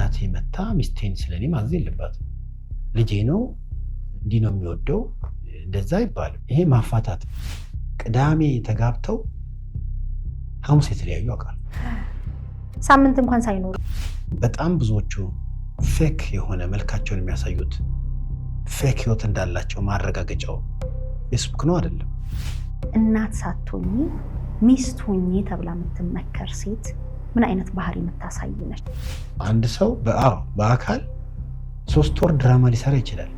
እናቴ መታ ሚስቴን ስለኔ ማዘዝ የለባትም። ልጄ ነው እንዲህ ነው የሚወደው እንደዛ ይባላል። ይሄ ማፋታት። ቅዳሜ ተጋብተው ሐሙስ የተለያዩ ያውቃል። ሳምንት እንኳን ሳይኖር በጣም ብዙዎቹ ፌክ የሆነ መልካቸውን የሚያሳዩት ፌክ ህይወት እንዳላቸው ማረጋገጫው ፌስቡክ ነው አይደለም። እናት ሳትሆኚ ሚስት ሆኚ ተብላ የምትመከር ሴት ምን አይነት ባህሪ የምታሳይ ነች? አንድ ሰው በአካል 3 ወር ድራማ ሊሰራ ይችላል።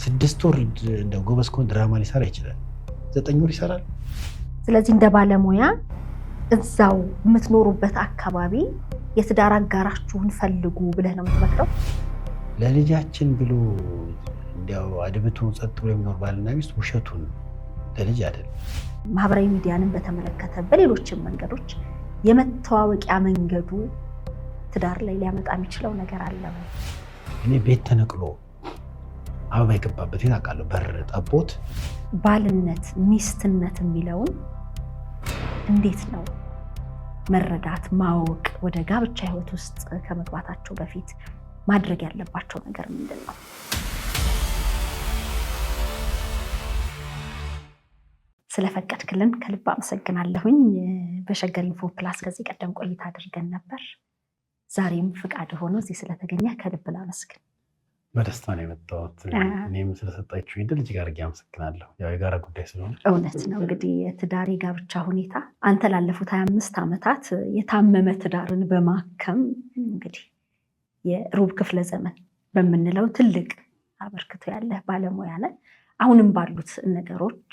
6 ወር እንደ ጎበዝ ከሆነ ድራማ ሊሰራ ይችላል። 9 ወር ይሰራል። ስለዚህ እንደ ባለሙያ እዛው የምትኖሩበት አካባቢ የትዳር አጋራችሁን ፈልጉ ብለህ ነው የምትመክረው? ለልጃችን ብሎ እንዲያው አድብቶ ጸጥ ብሎ የሚኖር ባልና ሚስት ውሸቱን ለልጅ አይደለም። ማህበራዊ ሚዲያንን በተመለከተ በሌሎችም መንገዶች የመተዋወቂያ መንገዱ ትዳር ላይ ሊያመጣ የሚችለው ነገር አለ? እኔ ቤት ተነቅሎ አበባ የገባበት አውቃለሁ። በር ጠቦት ባልነት ሚስትነት የሚለውን እንዴት ነው መረዳት ማወቅ? ወደ ጋብቻ ህይወት ውስጥ ከመግባታቸው በፊት ማድረግ ያለባቸው ነገር ምንድን ነው? ስለፈቀድክልን ከልብ አመሰግናለሁኝ። በሸገር ኢንፎ ፕላስ ከዚህ ቀደም ቆይታ አድርገን ነበር። ዛሬም ፍቃድ ሆኖ እዚህ ስለተገኘ ከልብ ላመስግን። በደስታ ነው የመጣሁት። እኔም ስለሰጣችሁ እድል እጅግ አድርጌ አመሰግናለሁ። ያው የጋራ ጉዳይ ስለሆነ እውነት ነው። እንግዲህ የትዳር የጋብቻ ሁኔታ አንተ ላለፉት 25 ዓመታት የታመመ ትዳርን በማከም እንግዲህ የሩብ ክፍለ ዘመን በምንለው ትልቅ አበርክቶ ያለህ ባለሙያ ነህ። አሁንም ባሉት ነገሮች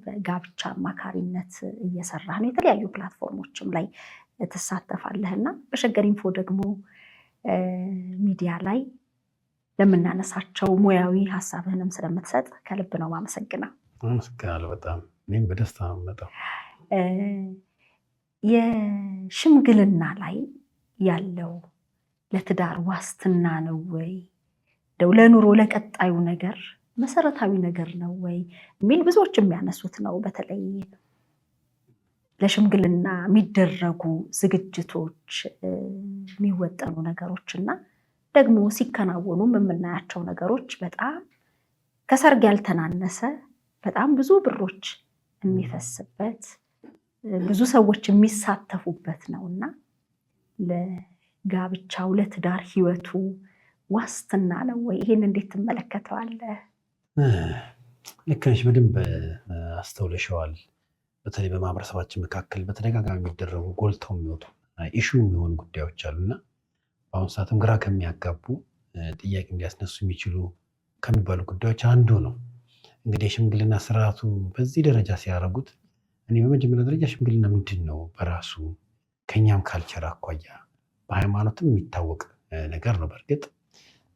በጋብቻ አማካሪነት እየሰራህ ነው። የተለያዩ ፕላትፎርሞችም ላይ ትሳተፋለህና በሸገር ኢንፎ ደግሞ ሚዲያ ላይ ለምናነሳቸው ሙያዊ ሀሳብህንም ስለምትሰጥ ከልብ ነው ማመሰግነው። አመሰግናለሁ በጣም። እኔም በደስታ ነው የምመጣው። የሽምግልና ላይ ያለው ለትዳር ዋስትና ነው ወይ? ለኑሮ ለቀጣዩ ነገር መሰረታዊ ነገር ነው ወይ የሚል ብዙዎች የሚያነሱት ነው። በተለይ ለሽምግልና የሚደረጉ ዝግጅቶች፣ የሚወጠኑ ነገሮች እና ደግሞ ሲከናወኑም የምናያቸው ነገሮች በጣም ከሰርግ ያልተናነሰ በጣም ብዙ ብሮች የሚፈስበት ብዙ ሰዎች የሚሳተፉበት ነው እና ለጋብቻው ለትዳር ህይወቱ ዋስትና ነው ወይ? ይህን እንዴት ትመለከተዋለህ? ልክ ነሽ። በደንብ አስተውለሽዋል። በተለይ በማህበረሰባችን መካከል በተደጋጋሚ የሚደረጉ ጎልተው የሚወጡ ኢሹ የሚሆኑ ጉዳዮች አሉና በአሁኑ ሰዓትም ግራ ከሚያጋቡ ጥያቄ ሊያስነሱ የሚችሉ ከሚባሉ ጉዳዮች አንዱ ነው። እንግዲህ የሽምግልና ስርዓቱ በዚህ ደረጃ ሲያደርጉት እኔ በመጀመሪያ ደረጃ ሽምግልና ምንድን ነው በራሱ ከኛም ካልቸር አኳያ በሃይማኖትም የሚታወቅ ነገር ነው በእርግጥ።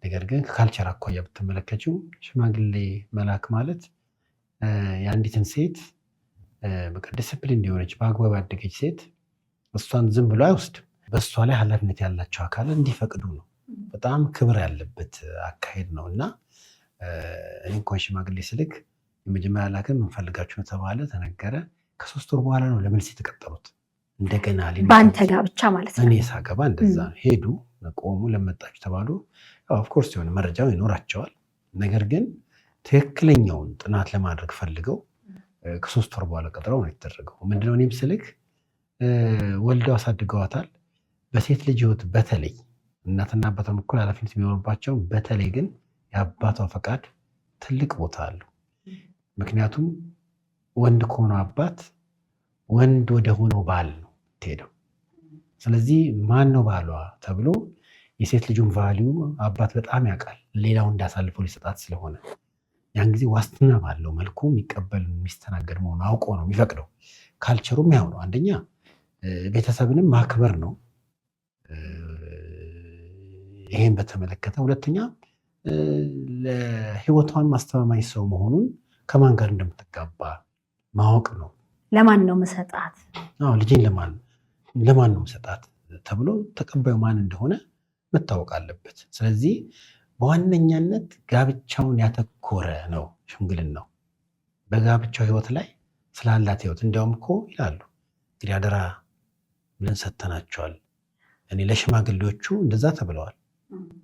ነገር ግን ከካልቸር አኳያ ብትመለከችው ሽማግሌ መላክ ማለት የአንዲትን ሴት በቃ ዲስፕሊን እንዲሆነች በአግባብ ያደገች ሴት እሷን ዝም ብሎ አይወስድም። በእሷ ላይ ኃላፊነት ያላቸው አካላት እንዲፈቅዱ ነው። በጣም ክብር ያለበት አካሄድ ነው እና እኔ እንኳን ሽማግሌ ስልክ የመጀመሪያ ላክን የምንፈልጋችሁ ተባለ፣ ተነገረ። ከ3 ወር በኋላ ነው ለመልስ የተቀጠሩት። እንደገና በአንተ ጋብቻ ማለት ነው። እኔ ሳገባ እንደዛ ሄዱ፣ ቆሙ፣ ለመጣችሁ ተባሉ። ኦፍኮርስ የሆነ መረጃው ይኖራቸዋል። ነገር ግን ትክክለኛውን ጥናት ለማድረግ ፈልገው ከ3 ወር በኋላ ቀጥረው ነው የተደረገው። ምንድነው እኔም ስልክ ወልደው አሳድገዋታል። በሴት ልጅ ህይወት በተለይ እናትና አባቷ እኩል ኃላፊነት የሚኖርባቸው፣ በተለይ ግን የአባቷ ፈቃድ ትልቅ ቦታ አለው። ምክንያቱም ወንድ ከሆነው አባት ወንድ ወደ ሆነው ባል ነው ትሄደው። ስለዚህ ማን ነው ባሏ ተብሎ የሴት ልጁን ቫሊዩ አባት በጣም ያውቃል። ሌላው እንዳሳልፈው ሊሰጣት ስለሆነ ያን ጊዜ ዋስትና ባለው መልኩ የሚቀበል የሚስተናገድ መሆኑ አውቆ ነው የሚፈቅደው። ካልቸሩም ያው ነው። አንደኛ ቤተሰብንም ማክበር ነው ይሄን በተመለከተ። ሁለተኛ ለህይወቷን ማስተማማኝ ሰው መሆኑን ከማን ጋር እንደምትጋባ ማወቅ ነው። ለማን ነው መሰጣት? ልጄን ለማን ነው መሰጣት ተብሎ ተቀባዩ ማን እንደሆነ መታወቅ አለበት። ስለዚህ በዋነኛነት ጋብቻውን ያተኮረ ነው ሽምግልናው። በጋብቻው ህይወት ላይ ስላላት ህይወት እንዲያውም እኮ ይላሉ እንግዲህ አደራ ብለን ሰጥተናቸዋል። እኔ ለሽማግሌዎቹ እንደዛ ተብለዋል።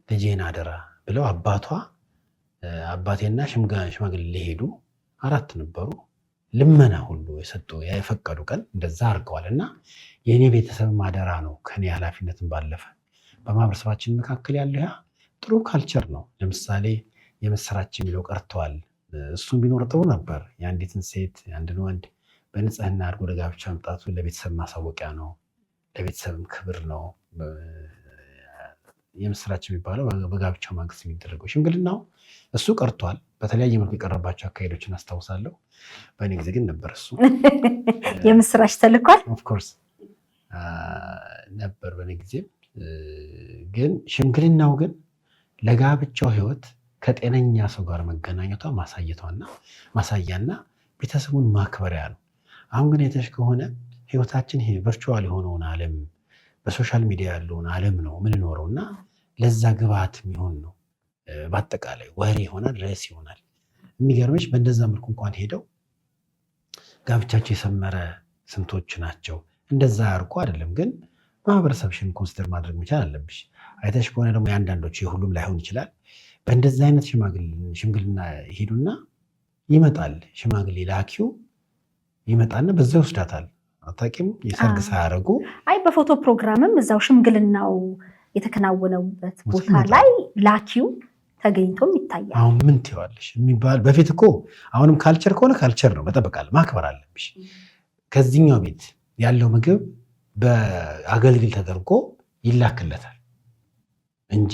ልጄን አደራ ብለው አባቴና ሽማግሌ ሊሄዱ 4 ነበሩ። ልመና ሁሉ የሰጡ የፈቀዱ ቀን እንደዛ አድርገዋል። እና የእኔ ቤተሰብ አደራ ነው ከኔ ኃላፊነትን ባለፈ በማህበረሰባችን መካከል ያለው ያ ጥሩ ካልቸር ነው። ለምሳሌ የምስራች የሚለው ቀርተዋል። እሱም ቢኖር ጥሩ ነበር። የአንዲትን ሴት የአንድን ወንድ በንጽህና አድርጎ ወደ ጋብቻ መምጣቱ ለቤተሰብ ማሳወቂያ ነው፣ ለቤተሰብም ክብር ነው። የምስራች የሚባለው በጋብቻው ማግስት የሚደረገው ሽምግልናው እሱ ቀርቷል። በተለያየ መልኩ የቀረባቸው አካሄዶችን አስታውሳለሁ። በእኔ ጊዜ ግን ነበር እሱ የምስራች ተልኳል። ኦፍኮርስ ነበር በእኔ ጊዜም። ግን ሽምግልናው ግን ለጋብቻው ህይወት ከጤነኛ ሰው ጋር መገናኘቷ ማሳያና ቤተሰቡን ማክበሪያ ነው። አሁን ግን የተሽ ከሆነ ህይወታችን ይሄ ቨርቹዋል የሆነውን ዓለም በሶሻል ሚዲያ ያለውን ዓለም ነው ምንኖረው እና ለዛ ግብዓት የሚሆን ነው። በአጠቃላይ ወሬ ይሆናል፣ ርዕስ ይሆናል። የሚገርምሽ በእንደዛ መልኩ እንኳን ሄደው ጋብቻቸው የሰመረ ስንቶች ናቸው። እንደዛ ያርቁ አይደለም፣ ግን ማህበረሰብሽን ኮንሲደር ማድረግ መቻል አለብሽ። አይተሽ ከሆነ ደግሞ የአንዳንዶች የሁሉም ላይሆን ይችላል። በእንደዛ አይነት ሽምግልና ሄዱና ይመጣል ሽማግሌ ላኪው ይመጣና በዛ ይወስዳታል። አታውቂም? የሰርግ ሳያደርጉ በፎቶ ፕሮግራምም እዛው ሽምግልናው የተከናወነበት ቦታ ላይ ላኪው ተገኝቶም ይታያል። አሁን ምን ትይዋለሽ የሚባል በፊት እኮ አሁንም ካልቸር ከሆነ ካልቸር ነው መጠበቃል፣ ማክበር አለብሽ። ከዚህኛው ቤት ያለው ምግብ በአገልግል ተደርጎ ይላክለታል እንጂ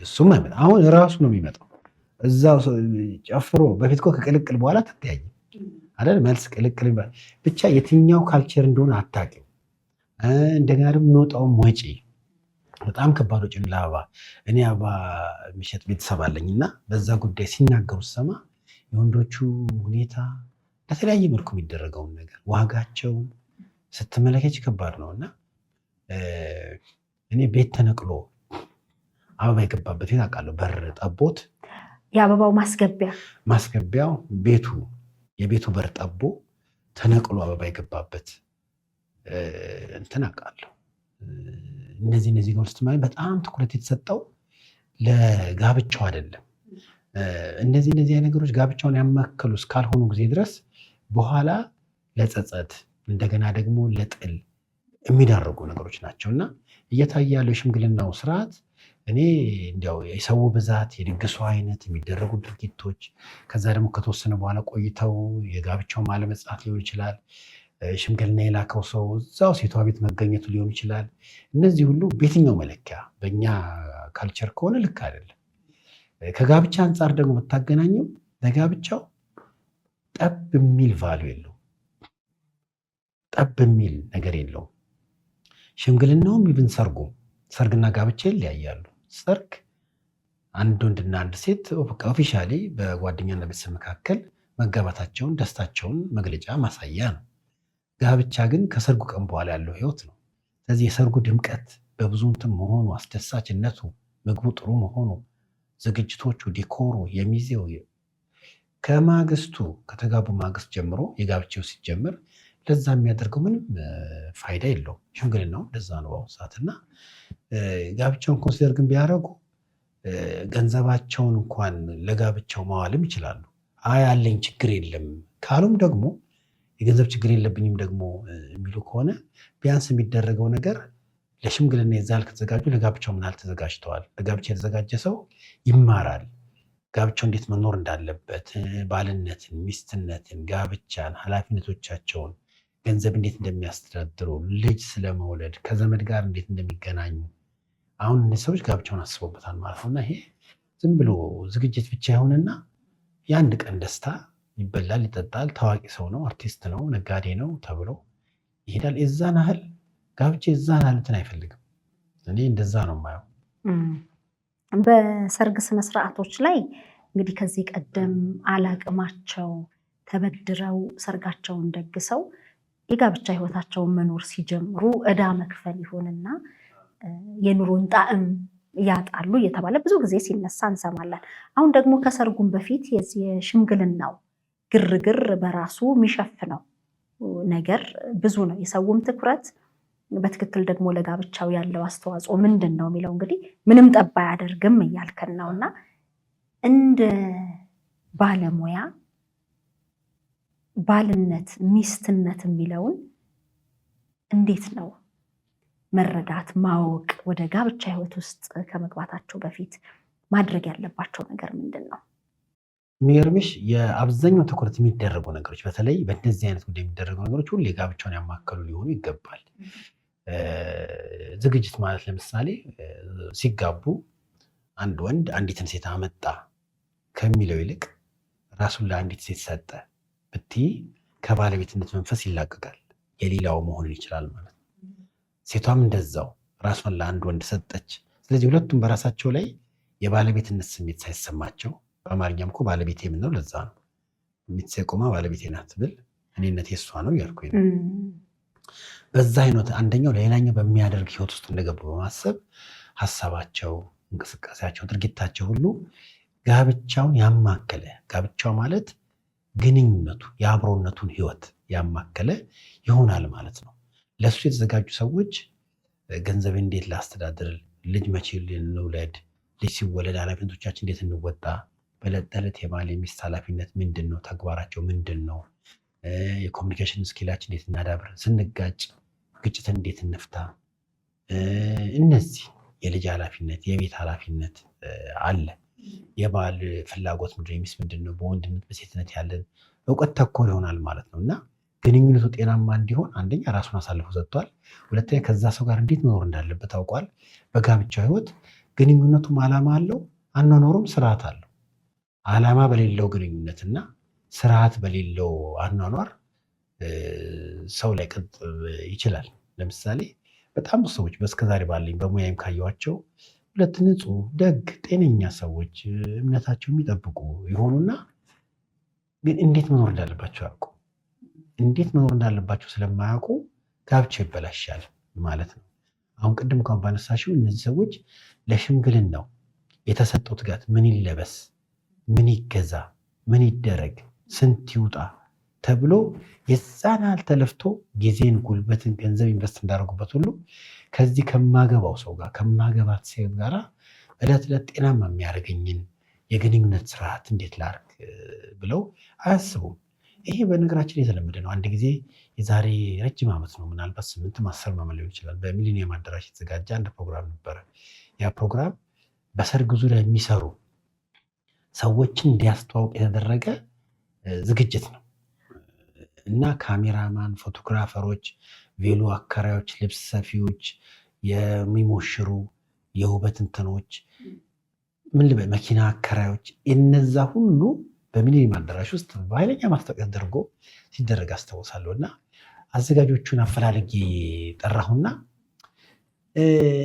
እሱም አይመጣ። አሁን ራሱ ነው የሚመጣው እዛው ጨፍሮ። በፊት እኮ ከቅልቅል በኋላ ተተያየ አይደል? መልስ ቅልቅል ብቻ የትኛው ካልቸር እንደሆነ አታውቂም። እንደገና ደግሞ የሚወጣውም ወጪ በጣም ከባድ ወጪ ነው ለአበባ። እኔ አበባ የሚሸጥ ቤተሰብ አለኝ እና በዛ ጉዳይ ሲናገሩ ሰማ የወንዶቹ ሁኔታ በተለያየ መልኩ የሚደረገውን ነገር ዋጋቸውን ስትመለከች ከባድ ነው። እና እኔ ቤት ተነቅሎ አበባ የገባበት ቤት አውቃለሁ። በር ጠቦት የአበባው ማስገቢያው የቤቱ በር ጠቦ ተነቅሎ አበባ የገባበት እንትን አውቃለሁ። እነዚህ ነገሮች ስትማኝ በጣም ትኩረት የተሰጠው ለጋብቻው አይደለም። እነዚህ ነገሮች ጋብቻውን ያማከሉ እስካልሆኑ ጊዜ ድረስ በኋላ ለጸጸት እንደገና ደግሞ ለጥል የሚዳርጉ ነገሮች ናቸው እና እየታየ ያለው የሽምግልናው ስርዓት እኔ እንዲያው የሰው ብዛት፣ የድግሱ አይነት፣ የሚደረጉ ድርጊቶች ከዛ ደግሞ ከተወሰነ በኋላ ቆይተው የጋብቻው አለመጽናት ሊሆን ይችላል። ሽምግልና የላከው ሰው እዛው ሴቷ ቤት መገኘቱ ሊሆን ይችላል። እነዚህ ሁሉ በየትኛው መለኪያ በእኛ ካልቸር ከሆነ ልክ አይደለም። ከጋብቻ አንጻር ደግሞ ብታገናኘው ለጋብቻው ጠብ የሚል ቫሉ የለው፣ ጠብ የሚል ነገር የለውም። ሽምግልናውም ይብን ሰርግና ጋብቻ ይለያያሉ። ሰርግ አንድ ወንድና አንድ ሴት ኦፊሻሊ በጓደኛና ቤተሰብ መካከል መጋባታቸውን ደስታቸውን መግለጫ ማሳያ ነው። ጋብቻ ግን ከሰርጉ ቀን በኋላ ያለው ህይወት ነው። ስለዚህ የሰርጉ ድምቀት በብዙ እንትን መሆኑ፣ አስደሳችነቱ፣ ምግቡ ጥሩ መሆኑ፣ ዝግጅቶቹ፣ ዲኮሩ፣ የሚዜው ከማግስቱ ከተጋቡ ማግስት ጀምሮ የጋብቻው ሲጀምር ለዛ የሚያደርገው ምንም ፋይዳ የለውም። ሽምግልናው ለዛ ነው በአሁኑ ሰዓት እና ጋብቻውን ኮንሲደር ግን ቢያደርጉ ገንዘባቸውን እንኳን ለጋብቻው ማዋልም ይችላሉ። አለኝ ችግር የለም ካሉም ደግሞ የገንዘብ ችግር የለብኝም ደግሞ የሚሉ ከሆነ ቢያንስ የሚደረገው ነገር ለሽምግልና የዛል ከተዘጋጁ ለጋብቻው ምን ያህል ተዘጋጅተዋል። ለጋብቻ የተዘጋጀ ሰው ይማራል ጋብቻው እንዴት መኖር እንዳለበት፣ ባልነትን፣ ሚስትነትን፣ ጋብቻን፣ ኃላፊነቶቻቸውን፣ ገንዘብ እንዴት እንደሚያስተዳድሩ፣ ልጅ ስለመውለድ ከዘመድ ጋር እንዴት እንደሚገናኙ። አሁን እነዚህ ሰዎች ጋብቻውን አስበውበታል ማለት ነው እና ይሄ ዝም ብሎ ዝግጅት ብቻ ይሆንና የአንድ ቀን ደስታ ይበላል፣ ይጠጣል። ታዋቂ ሰው ነው፣ አርቲስት ነው፣ ነጋዴ ነው ተብሎ ይሄዳል። የዛን ያህል ጋብቻ የዛን ያህል እንትን አይፈልግም። እኔ እንደዛ ነው የማየው። በሰርግ ስነስርዓቶች ላይ እንግዲህ ከዚህ ቀደም አላቅማቸው ተበድረው ሰርጋቸውን ደግሰው የጋብቻ ህይወታቸውን መኖር ሲጀምሩ ዕዳ መክፈል ይሆንና የኑሮን ጣዕም ያጣሉ እየተባለ ብዙ ጊዜ ሲነሳ እንሰማለን። አሁን ደግሞ ከሰርጉም በፊት የሽምግልናው ግርግር በራሱ የሚሸፍነው ነገር ብዙ ነው። የሰውም ትኩረት በትክክል ደግሞ ለጋብቻው ያለው አስተዋጽኦ ምንድን ነው የሚለው እንግዲህ ምንም ጠብ አያደርግም እያልከን ነው። እና እንደ ባለሙያ ባልነት ሚስትነት የሚለውን እንዴት ነው መረዳት ማወቅ፣ ወደ ጋብቻ ህይወት ውስጥ ከመግባታቸው በፊት ማድረግ ያለባቸው ነገር ምንድን ነው? የሚገርምሽ የአብዛኛው ትኩረት የሚደረጉ ነገሮች በተለይ በእንደዚህ አይነት ጉዳይ የሚደረጉ ነገሮች ሁሌ ጋብቻውን ያማከሉ ሊሆኑ ይገባል። ዝግጅት ማለት ለምሳሌ ሲጋቡ አንድ ወንድ አንዲትን ሴት አመጣ ከሚለው ይልቅ ራሱን ለአንዲት ሴት ሰጠ ብትይ ከባለቤትነት መንፈስ ይላቀቃል። የሌላው መሆን ይችላል ማለት ነው። ሴቷም እንደዛው ራሷን ለአንድ ወንድ ሰጠች። ስለዚህ ሁለቱም በራሳቸው ላይ የባለቤትነት ስሜት ሳይሰማቸው፣ በአማርኛም እኮ ባለቤቴ የምንለው ለዛ ነው። ሚስቴ ቆማ ባለቤቴ ናት ብል እኔነት የሷ ነው እያልኩኝ ነው። በዛ አይነት አንደኛው ለሌላኛው በሚያደርግ ህይወት ውስጥ እንደገቡ በማሰብ ሀሳባቸው፣ እንቅስቃሴያቸው፣ ድርጊታቸው ሁሉ ጋብቻውን ያማከለ፣ ጋብቻው ማለት ግንኙነቱ የአብሮነቱን ህይወት ያማከለ ይሆናል ማለት ነው። ለእሱ የተዘጋጁ ሰዎች ገንዘብ እንዴት ላስተዳድር፣ ልጅ መቼ ልንውለድ፣ ልጅ ሲወለድ ኃላፊነቶቻችን እንዴት እንወጣ፣ በዕለት ተዕለት የባል የሚስት ኃላፊነት ምንድን ነው፣ ተግባራቸው ምንድን ነው፣ የኮሚኒኬሽን ስኪላችን እንዴት እናዳብር፣ ስንጋጭ ግጭትን እንዴት እንፍታ፣ እነዚህ የልጅ ኃላፊነት የቤት ኃላፊነት አለ። የባል ፍላጎት ምንድን ነው፣ የሚስት ምንድን ነው፣ በወንድነት በሴትነት ያለን እውቀት ተኮር ይሆናል ማለት ነው። እና ግንኙነቱ ጤናማ እንዲሆን አንደኛ ራሱን አሳልፎ ሰጥቷል። ሁለተኛ ከዛ ሰው ጋር እንዴት መኖር እንዳለበት ታውቋል። በጋብቻ ህይወት ግንኙነቱም ዓላማ አለው፣ አኗኗሩም ስርዓት አለው። ዓላማ በሌለው ግንኙነትና ስርዓት በሌለው አኗኗር ሰው ላይ ቅጥ ይችላል። ለምሳሌ በጣም ብዙ ሰዎች በስከዛሬ ባለኝ በሙያም ካየኋቸው ሁለት ንጹህ ደግ ጤነኛ ሰዎች እምነታቸው የሚጠብቁ የሆኑና ግን እንዴት መኖር እንዳለባቸው ያውቁ እንዴት መኖር እንዳለባቸው ስለማያውቁ ጋብቻው ይበላሻል ማለት ነው። አሁን ቅድም እንኳን ባነሳሽው እነዚህ ሰዎች ለሽምግልናው የተሰጠው ትጋት ምን ይለበስ፣ ምን ይገዛ፣ ምን ይደረግ፣ ስንት ይውጣ ተብሎ የዛን ያህል ተለፍቶ ጊዜን፣ ጉልበትን፣ ገንዘብ ኢንቨስት እንዳደረጉበት ሁሉ ከዚህ ከማገባው ሰው ጋር ከማገባት ሴት ጋር እለት ዕለት ጤናማ የሚያደርገኝን የግንኙነት ስርዓት እንዴት ላርግ ብለው አያስቡም። ይሄ በነገራችን የተለመደ ነው። አንድ ጊዜ የዛሬ ረጅም ዓመት ነው፣ ምናልባት 8-10 ዓመት ሊሆን ይችላል፣ በሚሊኒየም አዳራሽ የተዘጋጀ አንድ ፕሮግራም ነበረ። ያ ፕሮግራም በሰርግ ዙሪያ የሚሰሩ ሰዎችን እንዲያስተዋውቅ የተደረገ ዝግጅት ነው እና ካሜራማን፣ ፎቶግራፈሮች፣ ቬሎ አከራዮች፣ ልብስ ሰፊዎች፣ የሚሞሽሩ የውበት እንትኖች፣ ምን ልበል መኪና አከራዮች፣ እነዛ ሁሉ በሚሊኒየም አዳራሽ ውስጥ በኃይለኛ ማስታወቂያ ተደርጎ ሲደረግ አስታውሳለሁ። እና አዘጋጆቹን አፈላልጌ ጠራሁና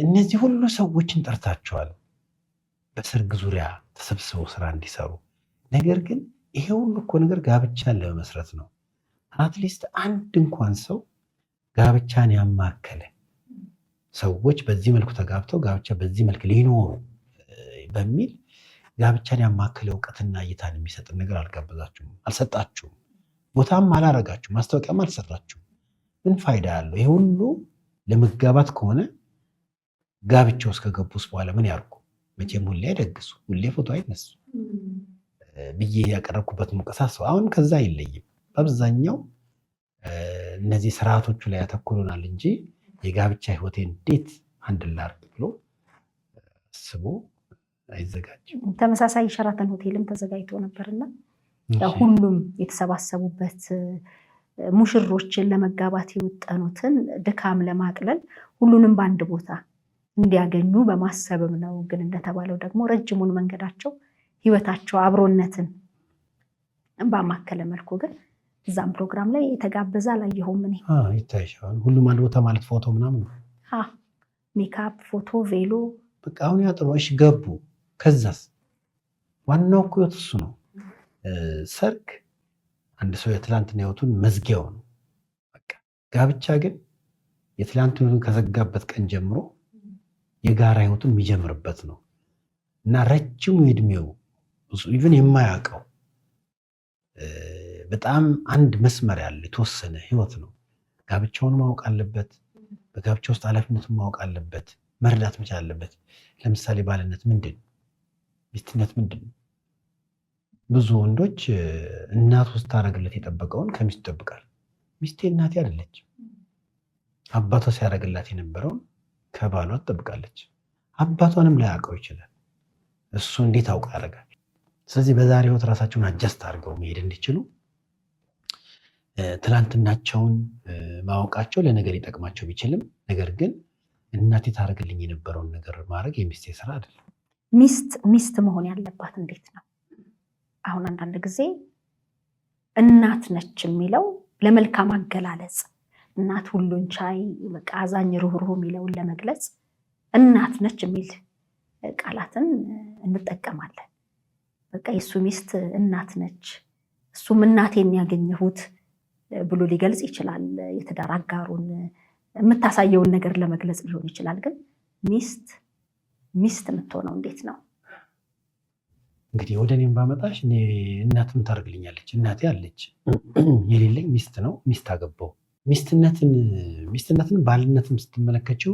እነዚህ ሁሉ ሰዎችን ጠርታቸዋል በሰርግ ዙሪያ ተሰብስበው ስራ እንዲሰሩ። ነገር ግን ይሄ ሁሉ እኮ ነገር ጋብቻን ለመመስረት ነው። አትሊስት አንድ እንኳን ሰው ጋብቻን ያማከለ ሰዎች በዚህ መልኩ ተጋብተው ጋብቻ በዚህ መልክ ሊኖሩ በሚል ጋብቻን ያማከለ እውቀትና እይታን የሚሰጥን ነገር አልጋበዛችሁም፣ አልሰጣችሁም፣ ቦታም አላረጋችሁም፣ ማስታወቂያም አልሰራችሁም። ምን ፋይዳ ያለው? ይሄ ሁሉ ለመጋባት ከሆነ ጋብቻ ውስጥ ከገቡስ በኋላ ምን ያርጉ? መቼም ሁሌ አይደግሱ፣ ሁሌ ፎቶ አይነሱ ብዬ ያቀረብኩበት ሙቀሳ ሰው አሁን ከዛ አይለይም። በአብዛኛው እነዚህ ስርዓቶቹ ላይ ያተኩሩናል እንጂ የጋብቻ ህይወቴ እንዴት አንድ ላርግ ብሎ አስቦ አይዘጋጅም። ተመሳሳይ ሸራተን ሆቴልም ተዘጋጅቶ ነበርና ሁሉም የተሰባሰቡበት ሙሽሮችን ለመጋባት የወጠኑትን ድካም ለማቅለል ሁሉንም በአንድ ቦታ እንዲያገኙ በማሰብም ነው። ግን እንደተባለው ደግሞ ረጅሙን መንገዳቸው ህይወታቸው አብሮነትን ባማከለ መልኩ ግን እዛም ፕሮግራም ላይ የተጋበዘ አላየሁም። እኔ ይታይሻል። ሁሉም አንድ ቦታ ማለት ፎቶ ምናምን ሜካፕ፣ ፎቶ፣ ቬሎ በቃ አሁን ያጥሮሽ ገቡ። ከዛስ ዋናው እኮ ህይወት እሱ ነው። ሰርግ አንድ ሰው የትላንትና ህይወቱን መዝጊያው ነው። በቃ ጋብቻ ግን የትላንትና ህይወቱን ከዘጋበት ቀን ጀምሮ የጋራ ህይወቱን የሚጀምርበት ነው እና ረጅሙ የእድሜው ኢቭን የማያውቀው በጣም አንድ መስመር ያለ የተወሰነ ህይወት ነው። ጋብቻውን ማወቅ አለበት። በጋብቻ ውስጥ ኃላፊነቱን ማወቅ አለበት፣ መረዳት መቻል አለበት። ለምሳሌ ባልነት ምንድን ነው? ሚስትነት ምንድን ነው? ብዙ ወንዶች እናቱ ስታደርግለት የጠበቀውን ከሚስቱ ይጠብቃል። ሚስቴ እናቴ አይደለች። አባቷ ሲያደርግላት የነበረውን ከባሏ ትጠብቃለች። አባቷንም ላያውቀው ይችላል። እሱ እንዴት አውቀ ያደርጋል? ስለዚህ በዛሬ ህይወት ራሳቸውን አጀስት አድርገው መሄድ እንዲችሉ ትላንትናቸውን ማወቃቸው ለነገር ሊጠቅማቸው ቢችልም፣ ነገር ግን እናቴ ታደርግልኝ የነበረውን ነገር ማድረግ የሚስቴ ስራ አይደለም። ሚስት መሆን ያለባት እንዴት ነው? አሁን አንዳንድ ጊዜ እናት ነች የሚለው ለመልካም አገላለጽ፣ እናት ሁሉን ቻይ፣ በቃ አዛኝ፣ ሩህሩህ የሚለውን ለመግለጽ እናት ነች የሚል ቃላትን እንጠቀማለን። በቃ የእሱ ሚስት እናት ነች፣ እሱም እናቴን ያገኘሁት ብሎ ሊገልጽ ይችላል። የትዳር አጋሩን የምታሳየውን ነገር ለመግለጽ ሊሆን ይችላል። ግን ሚስት የምትሆነው እንዴት ነው? እንግዲህ ወደ እኔም ባመጣሽ እኔ እናትም ታደርግልኛለች፣ እናቴ አለች። የሌለኝ ሚስት ነው። ሚስት አገባው። ሚስትነትን ባልነትም ስትመለከችው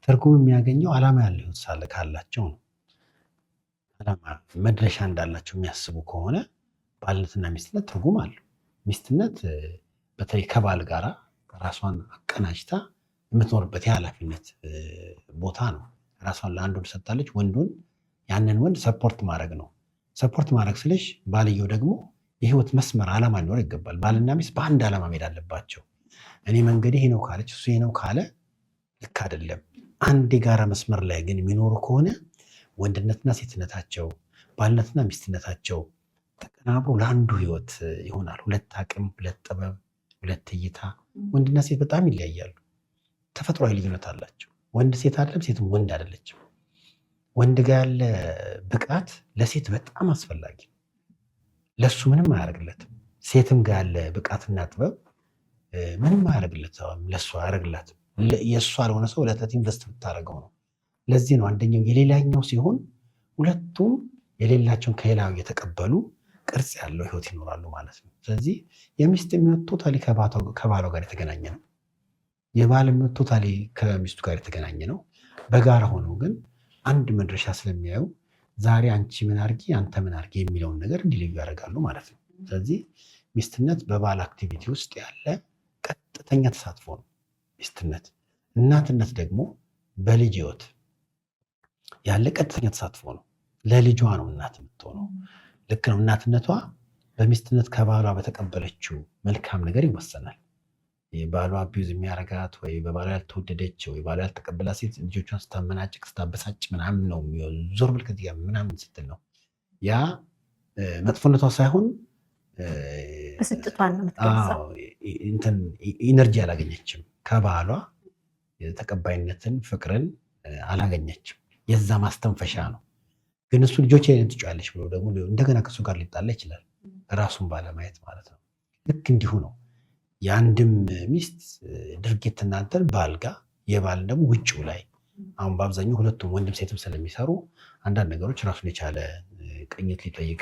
ትርጉም የሚያገኘው ዓላማ ያለው ህይወት ሳለ ካላቸው ነው። ዓላማ መድረሻ እንዳላቸው የሚያስቡ ከሆነ ባልነትና ሚስትነት ትርጉም አለው። ሚስትነት በተለይ ከባል ጋራ ራሷን አቀናጅታ የምትኖርበት የኃላፊነት ቦታ ነው። ራሷን ለአንድ ወንድ ሰጥታለች። ወንዱን ያንን ወንድ ሰፖርት ማድረግ ነው። ሰፖርት ማድረግ ስልሽ ባልየው ደግሞ የህይወት መስመር ዓላማ ሊኖር ይገባል። ባልና ሚስት በአንድ ዓላማ መሄድ አለባቸው። እኔ መንገድ ይሄ ነው ካለች እሱ ይሄ ነው ካለ ልክ አይደለም። አንድ የጋራ መስመር ላይ ግን የሚኖሩ ከሆነ ወንድነትና ሴትነታቸው፣ ባልነትና ሚስትነታቸው ተቀናብሮ ለአንዱ ህይወት ይሆናል። ሁለት አቅም፣ ሁለት ጥበብ፣ ሁለት እይታ። ወንድና ሴት በጣም ይለያያሉ። ተፈጥሯዊ ልዩነት አላቸው። ወንድ ሴት አይደለም፣ ሴትም ወንድ አይደለችም። ወንድ ጋር ያለ ብቃት ለሴት በጣም አስፈላጊ፣ ለሱ ምንም አያደርግለትም። ሴትም ጋር ያለ ብቃትና ጥበብ ምንም አያደርግለትም፣ ለሱ አያደርግላትም። የእሱ ያልሆነ ሰው ለተት ኢንቨስት ብታደርገው ነው። ለዚህ ነው አንደኛው የሌላኛው ሲሆን ሁለቱም የሌላቸውን ከሌላው እየተቀበሉ ቅርጽ ያለው ህይወት ይኖራሉ ማለት ነው። ስለዚህ የሚስት የሚወት ቶታሊ ከባሏ ጋር የተገናኘ ነው። የባል የሚወት ቶታሊ ከሚስቱ ጋር የተገናኘ ነው። በጋራ ሆነው ግን አንድ መድረሻ ስለሚያዩ ዛሬ አንቺ ምን አርጊ፣ አንተ ምን አርጊ የሚለውን ነገር እንዲለዩ ያደርጋሉ ማለት ነው። ስለዚህ ሚስትነት በባል አክቲቪቲ ውስጥ ያለ ቀጥተኛ ተሳትፎ ነው ሚስትነት። እናትነት ደግሞ በልጅ ህይወት ያለ ቀጥተኛ ተሳትፎ ነው። ለልጇ ነው እናት የምትሆነው። ልክ ነው። እናትነቷ በሚስትነት ከባሏ በተቀበለችው መልካም ነገር ይወሰናል። ባሏ አቢዩዝ የሚያረጋት ወይ በባሏ ያልተወደደች ወይ ባሏ ያልተቀበላ ሴት ልጆቿን ስታመናጭቅ ስታበሳጭ ምናምን ነው ዞር ብልክ ምናምን ስትል ነው። ያ መጥፎነቷ ሳይሆን ብስጭቷን ነው የምትገልጸው። ኢነርጂ አላገኘችም። ከባሏ ተቀባይነትን፣ ፍቅርን አላገኘችም። የዛ ማስተንፈሻ ነው። ግን እሱ ልጆች አይነት ትጫለች ብሎ ደግሞ እንደገና ከሱ ጋር ሊጣላ ይችላል፣ ራሱን ባለማየት ማለት ነው። ልክ እንዲሁ ነው የአንድም ሚስት ድርጊት እናንተን ባል ጋር የባል ደግሞ ውጭው ላይ አሁን በአብዛኛው ሁለቱም ወንድም ሴትም ስለሚሰሩ አንዳንድ ነገሮች ራሱን የቻለ ቅኝት ሊጠይቅ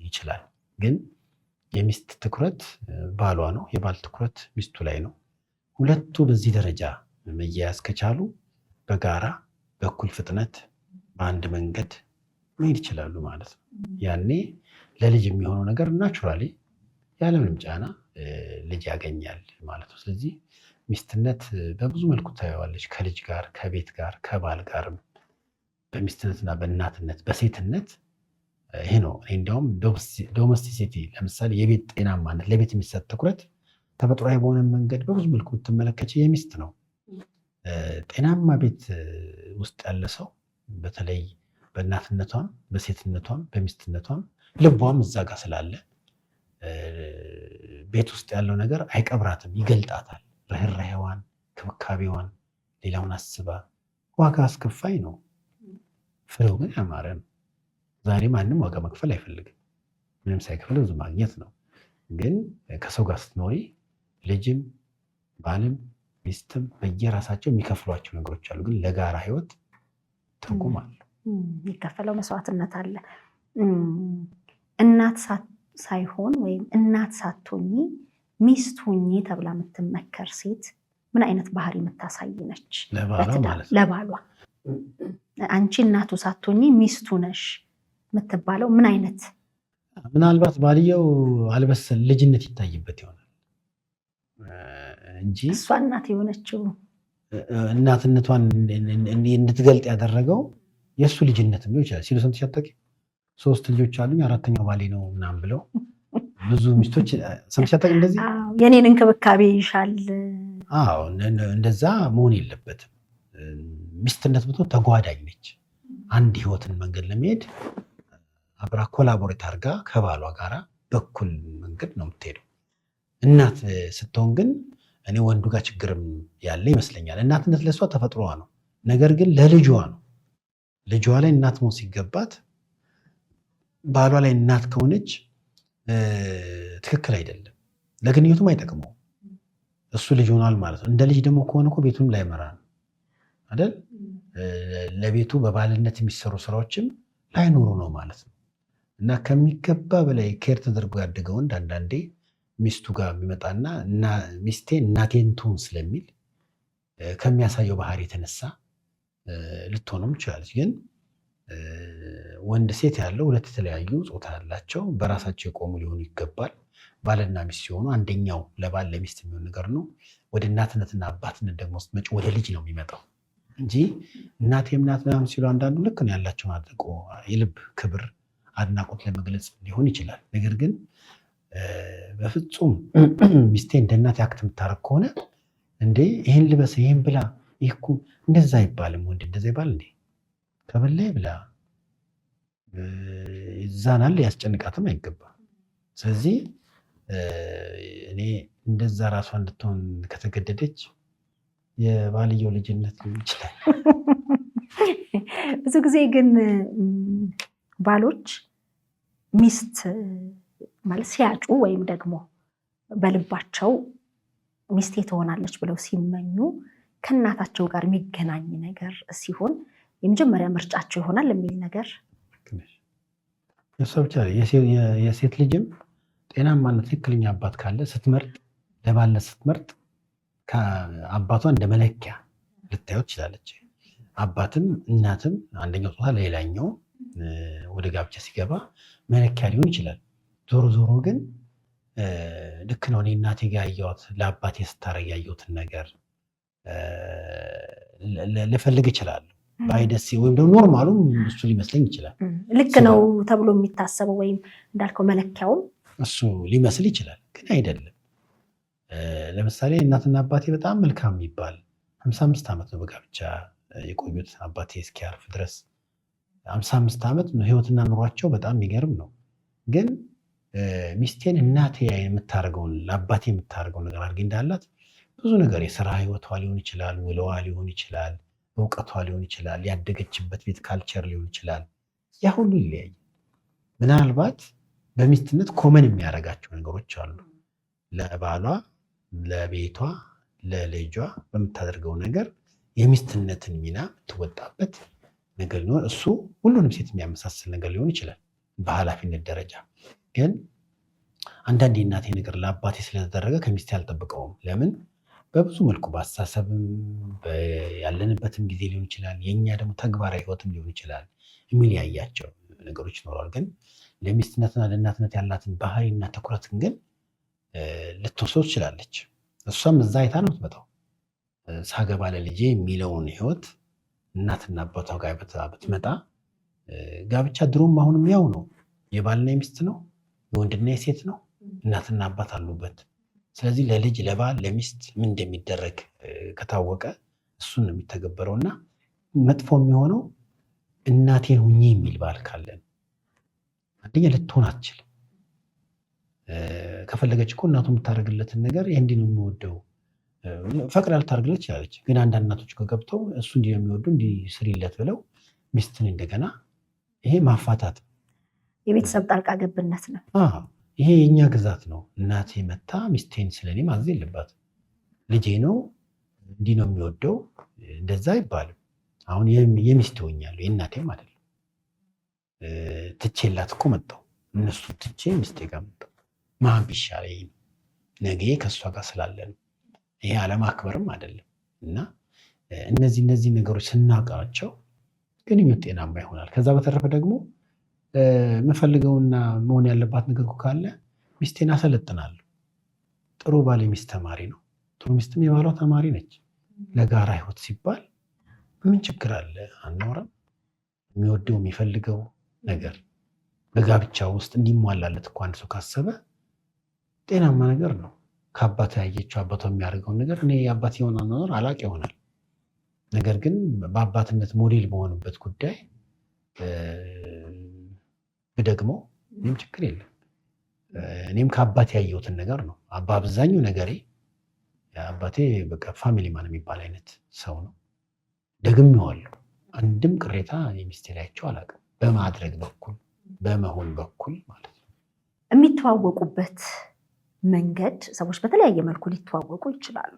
ይችላል። ግን የሚስት ትኩረት ባሏ ነው፣ የባል ትኩረት ሚስቱ ላይ ነው። ሁለቱ በዚህ ደረጃ መያያዝ ከቻሉ በጋራ በኩል ፍጥነት በአንድ መንገድ መሄድ ይችላሉ ማለት ነው። ያኔ ለልጅ የሚሆነው ነገር ናቹራሊ ያለምንም ጫና ልጅ ያገኛል ማለት ነው። ስለዚህ ሚስትነት በብዙ መልኩ ታየዋለች፣ ከልጅ ጋር፣ ከቤት ጋር፣ ከባል ጋርም በሚስትነትና በእናትነት በሴትነት ይሄ ነው። እንዲያውም ዶሜስቲሲቲ ለምሳሌ የቤት ጤናማነት፣ ለቤት የሚሰጥ ትኩረት ተፈጥሯዊ በሆነ መንገድ በብዙ መልኩ ብትመለከች የሚስት ነው። ጤናማ ቤት ውስጥ ያለ ሰው በተለይ በእናትነቷም በሴትነቷም በሚስትነቷም ልቧም እዛ ጋር ስላለ ቤት ውስጥ ያለው ነገር አይቀብራትም፣ ይገልጣታል። ርህራሄዋን፣ ክብካቤዋን፣ ሌላውን አስባ ዋጋ አስከፋይ ነው። ፍሬው ግን ያማረ ነው። ዛሬ ማንም ዋጋ መክፈል አይፈልግም። ምንም ሳይከፍል ብዙ ማግኘት ነው። ግን ከሰው ጋር ስትኖሪ ልጅም ባልም ሚስትም በየራሳቸው የሚከፍሏቸው ነገሮች አሉ። ግን ለጋራ ህይወት ትርጉም አለ፣ የሚከፈለው መስዋዕትነት አለ። እናት ሳይሆን ወይም እናት ሳትሆኚ ሚስት ሁኚ ተብላ የምትመከር ሴት ምን አይነት ባህሪ የምታሳይ ነች? ለባሏ አንቺ እናቱ ሳትሆኚ ሚስቱ ነሽ የምትባለው ምን አይነት? ምናልባት ባልየው አልበሰል ልጅነት ይታይበት ይሆናል እንጂ እሷ እናት የሆነችው እናትነቷን እንድትገልጥ ያደረገው የእሱ ልጅነት ሊሆን ይችላል ሲሉ ሰምተሽ አታውቂም? 3 ልጆች አሉኝ 4ኛው ባሌ ነው ምናምን ብለው ብዙ ሚስቶች ሰምተሽ አታውቂም? እንደዚህ የኔን እንክብካቤ ይሻል። አዎ እንደዛ መሆን የለበትም። ሚስትነት ብትሆን ተጓዳኝ ነች። አንድ ህይወትን መንገድ ለመሄድ አብራ ኮላቦሬት አድርጋ ከባሏ ጋራ በኩል መንገድ ነው የምትሄደው። እናት ስትሆን ግን እኔ ወንዱ ጋር ችግርም ያለ ይመስለኛል። እናትነት ለእሷ ተፈጥሮዋ ነው። ነገር ግን ለልጇ ነው። ልጇ ላይ እናት መሆን ሲገባት ባሏ ላይ እናት ከሆነች ትክክል አይደለም። ለግንኙነቱም አይጠቅመው። እሱ ልጅ ሆኗል ማለት ነው። እንደ ልጅ ደግሞ ከሆነ እኮ ቤቱንም ላይመራ ነው አይደል? ለቤቱ በባልነት የሚሰሩ ስራዎችም ላይኖሩ ነው ማለት ነው። እና ከሚገባ በላይ ኬር ተደርጎ ያደገ ወንድ አንዳንዴ ሚስቱ ጋር የሚመጣና ሚስቴ እናቴን ትሁን ስለሚል ከሚያሳየው ባህሪ የተነሳ ልትሆንም ትችላለች። ግን ወንድ ሴት ያለው ሁለት የተለያዩ ጾታ ያላቸው በራሳቸው የቆሙ ሊሆኑ ይገባል። ባልና ሚስት ሲሆኑ አንደኛው ለባል ለሚስት የሚሆን ነገር ነው። ወደ እናትነትና አባትነት ደግሞ ስትመጪ ወደ ልጅ ነው የሚመጣው እንጂ እናቴም ናት ምናምን ሲሉ አንዳንዱ ልክ ነው ያላቸውን አድርቆ የልብ ክብር አድናቆት ለመግለጽ ሊሆን ይችላል። ነገር ግን በፍጹም ሚስቴ እንደ እናት ያክት የምታረግ ከሆነ እንዴ ይህን ልበስ ይህን ብላ ይህ እኮ እንደዛ አይባልም። ወንድ እንደዛ ይባል እንዴ? ከበላይ ብላ ይዛናል፣ ያስጨንቃትም አይገባም። ስለዚህ እኔ እንደዛ ራሷ እንድትሆን ከተገደደች የባልየው ልጅነት ሊሆን ይችላል። ብዙ ጊዜ ግን ባሎች ሚስት ማለት ሲያጩ ወይም ደግሞ በልባቸው ሚስቴ ትሆናለች ብለው ሲመኙ ከእናታቸው ጋር የሚገናኝ ነገር ሲሆን የመጀመሪያ ምርጫቸው ይሆናል የሚል ነገር እሷ ብቻ የሴት ልጅም ጤናማና ትክክለኛ አባት ካለ ስትመርጥ ለባለ ስትመርጥ ከአባቷ እንደ መለኪያ ልታየው ትችላለች። አባትም እናትም አንደኛው ጾታ ለሌላኛው ወደ ጋብቻ ሲገባ መለኪያ ሊሆን ይችላል። ዞሮ ዞሮ ግን ልክ ነው። እኔ እናቴ ጋር ያየኋት ለአባቴ ስታረግ ያየሁትን ነገር ልፈልግ እችላለሁ። ባይደስ ወይም ደግሞ ኖርማሉም እሱ ሊመስለኝ ይችላል። ልክ ነው ተብሎ የሚታሰበው ወይም እንዳልከው መለኪያውም እሱ ሊመስል ይችላል፣ ግን አይደለም። ለምሳሌ እናትና አባቴ በጣም መልካም የሚባል 55 ዓመት ነው በጋብቻ የቆዩት። አባቴ እስኪያርፍ ድረስ 55 ዓመት ነው። ህይወትና ኑሯቸው በጣም የሚገርም ነው። ግን ሚስቴን እናቴ የምታደርገውን ለአባቴ የምታደርገው ነገር አድርጌ እንዳላት ብዙ ነገር የስራ ህይወቷ ሊሆን ይችላል፣ ውለዋ ሊሆን ይችላል፣ እውቀቷ ሊሆን ይችላል፣ ያደገችበት ቤት ካልቸር ሊሆን ይችላል። ያ ሁሉ ይለያል። ምናልባት በሚስትነት ኮመን የሚያደርጋቸው ነገሮች አሉ። ለባሏ፣ ለቤቷ፣ ለልጇ በምታደርገው ነገር የሚስትነትን ሚና የምትወጣበት ነገር ሊሆን እሱ ሁሉንም ሴት የሚያመሳስል ነገር ሊሆን ይችላል በኃላፊነት ደረጃ። ግን አንዳንድ የእናቴ ነገር ለአባቴ ስለተደረገ ከሚስቴ አልጠብቀውም። ለምን? በብዙ መልኩ በአስተሳሰብም ያለንበትም ጊዜ ሊሆን ይችላል፣ የእኛ ደግሞ ተግባራዊ ህይወትም ሊሆን ይችላል። የሚለያያቸው ነገሮች ይኖራል። ግን ለሚስትነትና ለእናትነት ያላትን ባህሪና ትኩረትን ግን ልትወስደው ትችላለች። እሷም እዛ አይታ ነው የምትመጣው። ሳገባ ለልጄ የሚለውን ህይወት እናትና አባቷ ጋር ብትመጣ ጋብቻ ድሮም አሁንም ያው ነው። የባልና የሚስት ነው፣ የወንድና የሴት ነው። እናትና አባት አሉበት። ስለዚህ ለልጅ ለባል ለሚስት ምን እንደሚደረግ ከታወቀ እሱን ነው የሚተገበረው። እና መጥፎ የሚሆነው እናቴን ሁኚ የሚል ባል ካለን አንደኛ ልትሆን አትችልም። ከፈለገች እኮ እናቱ የምታደርግለትን ነገር ይህ እንዲህ ነው የምወደው ፈቅዳ ልታደርግለት ትችላለች። ግን አንዳንድ እናቶች ገብተው እሱ እንዲህ ነው የሚወዱ እንዲህ ስሪለት ብለው ሚስትን እንደገና ይሄ ማፋታት የቤተሰብ ጣልቃ ገብነት ነው። ይሄ የእኛ ግዛት ነው። እናቴ መታ ሚስቴን ስለኔ ማዘዝ የለባትም። ልጄ ነው እንዲህ ነው የሚወደው እንደዛ አይባልም። አሁን የሚስት ሆኛለሁ የእናቴም አይደለም። ትቼላት እኮ መጣሁ። እነሱ ትቼ ሚስቴ ጋር መጣሁ። ማን ቢሻለኝ ነገ ከእሷ ጋር ስላለ ነው። ይሄ አለማክበርም አይደለም። እና እነዚህ ነገሮች ስናውቃቸው ግንኙነት ጤናማ ይሆናል። ከዛ በተረፈ ደግሞ የምፈልገውና መሆን ያለባት ነገር ካለ ሚስቴን አሰለጥናለሁ። ጥሩ ባል የሚስት ተማሪ ነው፣ ጥሩ ሚስትም የባሏ ተማሪ ነች። ለጋራ ህይወት ሲባል ምን ችግር አለ? አናወራም? የሚወደው የሚፈልገው ነገር በጋብቻ ውስጥ እንዲሟላለት እኮ አንድ ሰው ካሰበ ጤናማ ነገር ነው። ከአባቱ ያየችው አባቷ የሚያደርገውን ነገር እኔ የአባት የሆነ ነገር አላቅ ይሆናል። ነገር ግን በአባትነት ሞዴል በሆኑበት ጉዳይ ደግሞ ምንም ችግር የለም። እኔም ከአባቴ ያየሁትን ነገር ነው። በአብዛኛው ነገሬ አባቴ በቃ ፋሚሊ ማን የሚባል አይነት ሰው ነው። ደግሜዋለሁ። አንድም ቅሬታ የሚስቴ ላይቸው አላውቅም። በማድረግ በኩል በመሆን በኩል ማለት ነው። የሚተዋወቁበት መንገድ ሰዎች በተለያየ መልኩ ሊተዋወቁ ይችላሉ።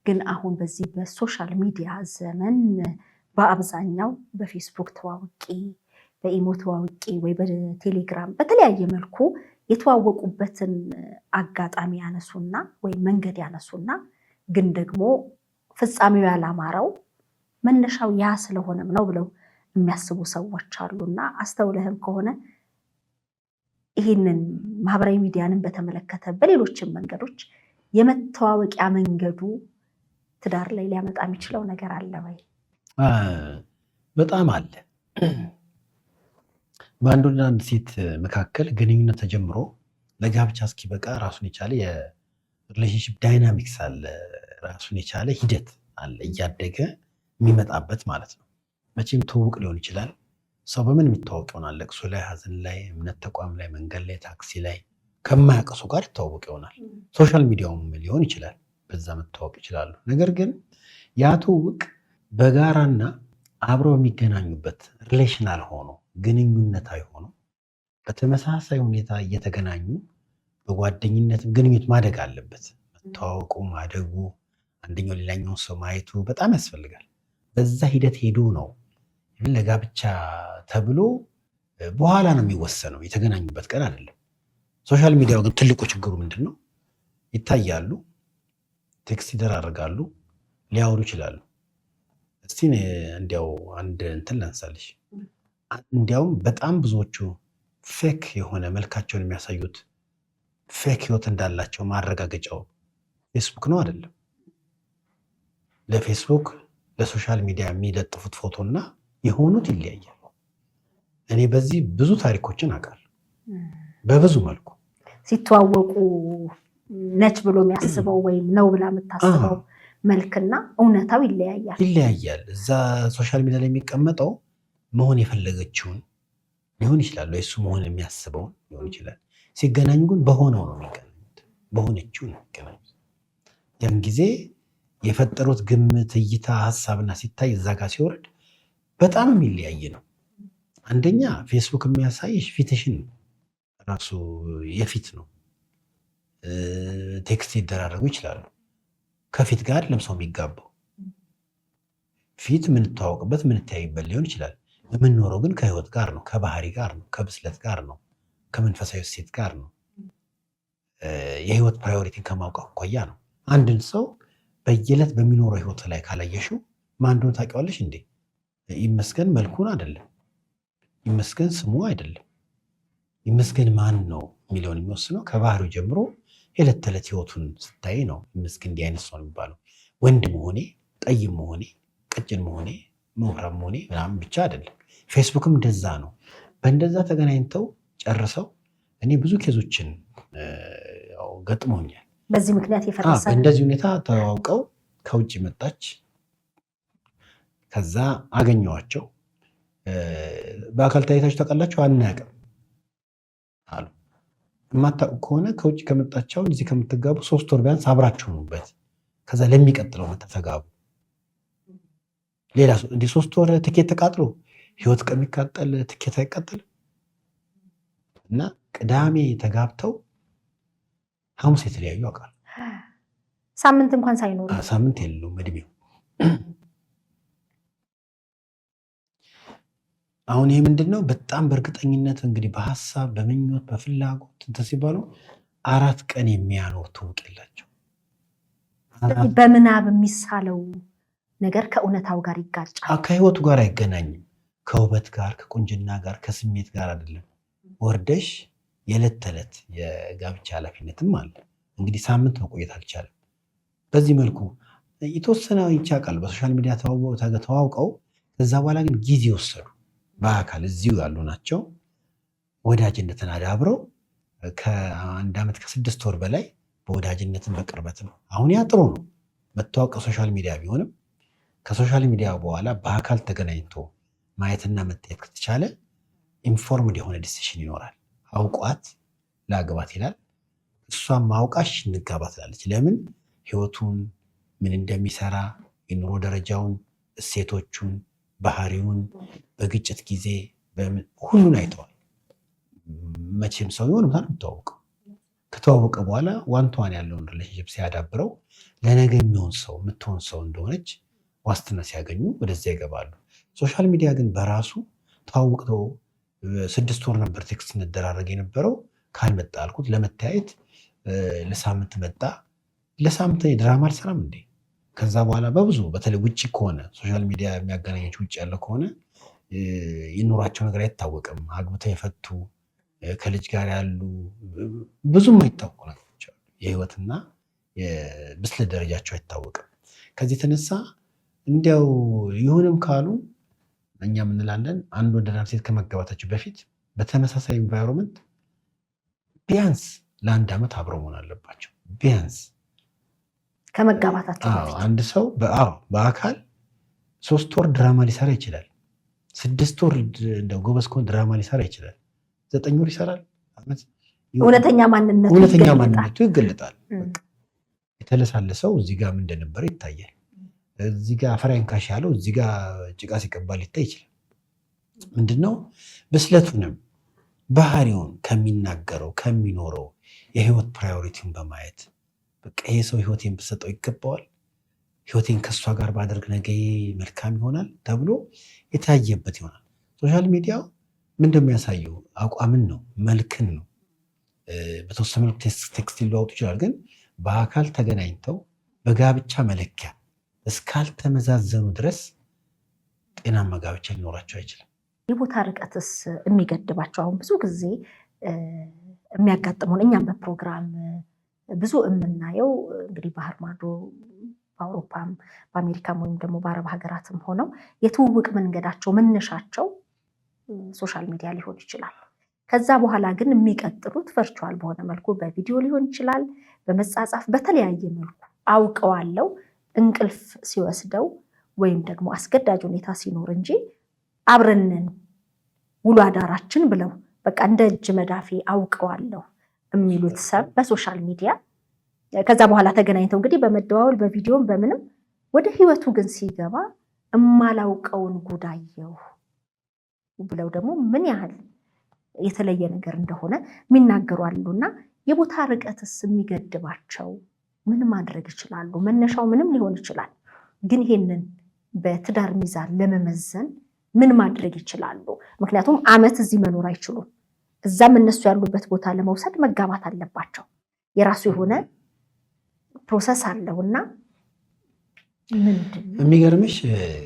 ግን አሁን በዚህ በሶሻል ሚዲያ ዘመን በአብዛኛው በፌስቡክ ተዋውቂ፣ በኢሞ ተዋውቂ ወይ በቴሌግራም በተለያየ መልኩ የተዋወቁበትን አጋጣሚ ያነሱና ወይም መንገድ ያነሱና ግን ደግሞ ፍጻሜው ያላማረው መነሻው ያ ስለሆነም ነው ብለው የሚያስቡ ሰዎች አሉና አስተውለህም ከሆነ ይህንን ማህበራዊ ሚዲያንን በተመለከተ በሌሎችም መንገዶች የመተዋወቂያ መንገዱ ትዳር ላይ ሊያመጣ የሚችለው ነገር አለ ወይ? በጣም አለ። በአንድና አንድ ሴት መካከል ግንኙነት ተጀምሮ ለጋብቻ እስኪበቃ ራሱን የቻለ የሪሌሽንሽፕ ዳይናሚክስ አለ። ራሱን የቻለ ሂደት አለ፣ እያደገ የሚመጣበት ማለት ነው። መቼም ትውውቅ ሊሆን ይችላል። ሰው በምን የሚታወቅ ይሆናል? ለቅሶ ላይ፣ ሀዘን ላይ፣ እምነት ተቋም ላይ፣ መንገድ ላይ፣ ታክሲ ላይ ከማያውቅ ሰው ጋር ይታወቅ ይሆናል። ሶሻል ሚዲያውም ሊሆን ይችላል፣ በዛ መታወቅ ይችላሉ። ነገር ግን ያ ትውውቅ በጋራና አብረው የሚገናኙበት ሪሌሽናል ሆኖ ግንኙነታዊ ሆኖ በተመሳሳይ ሁኔታ እየተገናኙ በጓደኝነት ግንኙነት ማደግ አለበት። መተዋወቁ፣ ማደጉ፣ አንደኛው ሌላኛውን ሰው ማየቱ በጣም ያስፈልጋል። በዛ ሂደት ሄዶ ነው ለጋብቻ ተብሎ በኋላ ነው የሚወሰነው፣ የተገናኙበት ቀን አይደለም። ሶሻል ሚዲያው ግን ትልቁ ችግሩ ምንድን ነው? ይታያሉ፣ ቴክስት ይደራረጋሉ፣ ሊያወሩ ይችላሉ። እስቲ እንዲያው አንድ እንትን ላንሳልሽ። እንዲያውም በጣም ብዙዎቹ ፌክ የሆነ መልካቸውን የሚያሳዩት ፌክ ህይወት እንዳላቸው ማረጋገጫው ፌስቡክ ነው አይደለም? ለፌስቡክ ለሶሻል ሚዲያ የሚለጥፉት ፎቶና የሆኑት ይለያያል። እኔ በዚህ ብዙ ታሪኮችን አውቃለሁ። በብዙ መልኩ ሲተዋወቁ ነች ብሎ የሚያስበው ወይም ነው ብላ የምታስበው መልክና እውነታው ይለያያል። እዛ ሶሻል ሚዲያ ላይ የሚቀመጠው መሆን የፈለገችውን ሊሆን ይችላል፣ ወይ እሱ መሆን የሚያስበውን ሊሆን ይችላል። ሲገናኙ ግን በሆነው ነው የሚገናኙት፣ በሆነችው ነው የሚገናኙት። ያን ጊዜ የፈጠሩት ግምት፣ እይታ፣ ሀሳብና ሲታይ እዛ ጋር ሲወርድ በጣም የሚለያይ ነው። አንደኛ ፌስቡክ የሚያሳይሽ ፊትሽን ራሱ የፊት ነው። ቴክስት ይደራረጉ ይችላሉ። ከፊት ጋር ለምሰው የሚጋባው ፊት የምንተዋወቅበት የምንተያይበት ሊሆን ይችላል። የምንኖረው ግን ከህይወት ጋር ነው፣ ከባህሪ ጋር ነው፣ ከብስለት ጋር ነው፣ ከመንፈሳዊ እሴት ጋር ነው። የህይወት ፕራዮሪቲን ከማውቀው አኳያ ነው። አንድን ሰው በየዕለት በሚኖረው ህይወት ላይ ካላየሽው ማን እንደሆነ ታውቂዋለሽ እንዴ? ይመስገን መልኩን አይደለም፣ ይመስገን ስሙ አይደለም፣ ይመስገን ማን ነው የሚለውን የሚወስነው ከባህሪው ጀምሮ የዕለት ተዕለት ህይወቱን ስታይ ነው። ይመስገን እንዲህ አይነት ሰው የሚባለው ወንድ መሆኔ፣ ጠይም መሆኔ፣ ቀጭን መሆኔ፣ መውፍራም መሆኔ ምናምን ብቻ አይደለም። ፌስቡክም እንደዛ ነው። በእንደዛ ተገናኝተው ጨርሰው እኔ ብዙ ኬዞችን ገጥሞኛል። በዚህ ምክንያት የፈረሰ በእንደዚህ ሁኔታ ተዋውቀው ከውጭ መጣች። ከዛ አገኘዋቸው። በአካል ታይታችሁ ታውቃላችሁ? አናውቅም አሉ። የማታውቁ ከሆነ ከውጭ ከመጣቸው እዚህ ከምትጋቡ 3 ወር ቢያንስ አብራችሁ ኑበት፣ ከዛ ለሚቀጥለው ተጋቡ። ሌላ እንዲህ 3 ወር ትኬት ተቃጥሎ ህይወት ከሚቃጠል ትኬት አይቃጠልም። እና ቅዳሜ ተጋብተው ሐሙስ የተለያዩ አውቃለሁ። ሳምንት እንኳን ሳይኖር ሳምንት የለውም እድሜው። አሁን ይህ ምንድን ነው? በጣም በእርግጠኝነት እንግዲህ በሀሳብ በምኞት በፍላጎት እንትን ሲባሉ 4 ቀን የሚያኖር ትውውቅ የላቸው። ስለዚህ በምናብ የሚሳለው ነገር ከእውነታው ጋር ይጋጫል። ከህይወቱ ጋር አይገናኝም። ከውበት ጋር፣ ከቁንጅና ጋር፣ ከስሜት ጋር አይደለም። ወርደሽ የዕለት ተዕለት የጋብቻ ኃላፊነትም አለ። እንግዲህ ሳምንት መቆየት አልቻለም። በዚህ መልኩ የተወሰነ ይቻቃል በሶሻል ሚዲያ ተዋውቀው ከዛ በኋላ ግን ጊዜ ወሰዱ። በአካል እዚሁ ያሉ ናቸው። ወዳጅነትን አዳብረው ከ1 ዓመት ከ6 ወር በላይ በወዳጅነትን በቅርበት ነው። አሁን ያ ጥሩ ነው። መተዋወቅ ሶሻል ሚዲያ ቢሆንም ከሶሻል ሚዲያ በኋላ በአካል ተገናኝቶ ማየትና መታየት ከተቻለ ኢንፎርምድ የሆነ ዲሲሽን ይኖራል። አውቋት ላግባት ይላል፣ እሷም ማውቃሽ እንጋባ ትላለች። ለምን? ህይወቱን ምን እንደሚሰራ፣ የኑሮ ደረጃውን፣ እሴቶቹን፣ ባህሪውን በግጭት ጊዜ ሁሉን አይተዋል። መቼም ሰው የሆነ ምታ የምታወቀው ከተዋወቀ በኋላ ዋንቷን ያለውን ሪሌሽንሽፕ ሲያዳብረው ለነገ የሚሆን ሰው የምትሆን ሰው እንደሆነች ዋስትና ሲያገኙ ወደዚያ ይገባሉ። ሶሻል ሚዲያ ግን በራሱ ተዋውቅተው 6 ወር ነበር ቴክስት እንደራረግ የነበረው። ካልመጣ አልኩት ለመታየት ለሳምንት መጣ። ለሳምንት ድራማ አልሰራም እንዴ? ከዛ በኋላ በብዙ በተለይ ውጭ ከሆነ ሶሻል ሚዲያ የሚያገናኛቸው ውጭ ያለ ከሆነ የኑሯቸው ነገር አይታወቅም። አግብተው የፈቱ ከልጅ ጋር ያሉ ብዙም አይታወቁ ነገሮች አሉ። የህይወትና የብስለት ደረጃቸው አይታወቅም። ከዚህ የተነሳ እንዲያው ይሁንም ካሉ እኛ ምንላለን አንድ ወንድና ሴት ከመጋባታቸው በፊት በተመሳሳይ ኢንቫይሮንመንት ቢያንስ ለ1 ዓመት አብረው መሆን አለባቸው። ቢያንስ ከመጋባታቸው በፊት አንድ ሰው በአካል 3 ወር ድራማ ሊሰራ ይችላል። 6 ወር እንደው ጎበዝ ከሆነ ድራማ ሊሰራ ይችላል። 9 ወር ይሰራል። እውነተኛ ማንነቱ ይገለጣል። የተለሳለሰው እዚህ ጋር ምን እንደነበረ ይታያል። እዚህ ጋር አፈር አይንካሽ ያለው እዚህ ጋር ጭቃ ሲቀባ ሊታይ ይችላል። ምንድነው ብስለቱንም ባህሪውን ከሚናገረው ከሚኖረው የህይወት ፕራዮሪቲውን በማየት በቃ ይሄ ሰው ህይወቴን ብሰጠው ይገባዋል፣ ህይወቴን ከእሷ ጋር ባደርግ ነገ መልካም ይሆናል ተብሎ የታየበት ይሆናል። ሶሻል ሚዲያው ምን እንደሚያሳየው አቋምን ነው፣ መልክን ነው። በተወሰነ መልኩ ቴክስት ሊለዋውጡ ይችላል። ግን በአካል ተገናኝተው በጋብቻ መለኪያ እስካልተመዛዘኑ ድረስ ጤናማ ጋብቻ ሊኖራቸው አይችልም። የቦታ ርቀትስ የሚገድባቸው አሁን ብዙ ጊዜ የሚያጋጥመውን እኛም በፕሮግራም ብዙ የምናየው እንግዲህ ባህር ማዶ በአውሮፓም በአሜሪካም ወይም ደግሞ በአረብ ሀገራትም ሆነው የትውውቅ መንገዳቸው መነሻቸው ሶሻል ሚዲያ ሊሆን ይችላል። ከዛ በኋላ ግን የሚቀጥሉት ቨርቹዋል በሆነ መልኩ በቪዲዮ ሊሆን ይችላል፣ በመጻጻፍ በተለያየ መልኩ አውቀዋለው እንቅልፍ ሲወስደው ወይም ደግሞ አስገዳጅ ሁኔታ ሲኖር እንጂ አብረንን ውሎ አዳራችን ብለው በቃ እንደ እጅ መዳፌ አውቀዋለሁ የሚሉት ሰብ በሶሻል ሚዲያ ከዛ በኋላ ተገናኝተው እንግዲህ በመደዋወል በቪዲዮም በምንም ወደ ህይወቱ ግን ሲገባ እማላውቀውን ጉዳየው ብለው ደግሞ ምን ያህል የተለየ ነገር እንደሆነ የሚናገሩ አሉና የቦታ ርቀትስ የሚገድባቸው ምን ማድረግ ይችላሉ? መነሻው ምንም ሊሆን ይችላል። ግን ይሄንን በትዳር ሚዛን ለመመዘን ምን ማድረግ ይችላሉ? ምክንያቱም ዓመት እዚህ መኖር አይችሉም። እዛም እነሱ ያሉበት ቦታ ለመውሰድ መጋባት አለባቸው። የራሱ የሆነ ፕሮሰስ አለውና ምንድን ነው የሚገርምሽ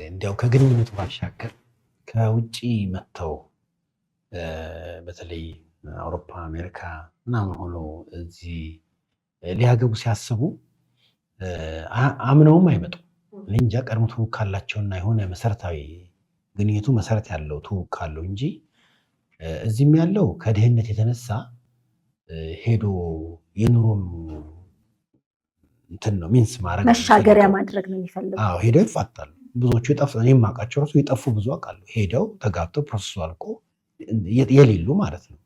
እንዲያው ከግንኙነቱ ባሻገር ከውጭ መጥተው በተለይ አውሮፓ፣ አሜሪካ ምናምን ሆኖ እዚህ ሊያገቡ ሲያስቡ አምነውም አይመጡም። እኔ እንጃ ቀድሞ ትውውቅ ካላቸውና የሆነ መሰረታዊ ግንኙነቱ መሰረት ያለው ትውውቅ ካለው እንጂ እዚህም ያለው ከድህነት የተነሳ ሄዶ የኑሮም እንትን ነው ሚንስ ማድረግ መሻገሪያ ማድረግ ነው የሚፈልገው። ሄደው ይፋታሉ። ብዙዎቹ የጠፉ እኔ የማውቃቸው ራሱ የጠፉ ብዙ አውቃለሁ። ሄደው ተጋብተው ፕሮሰሱ አልቆ የሌሉ ማለት ነው።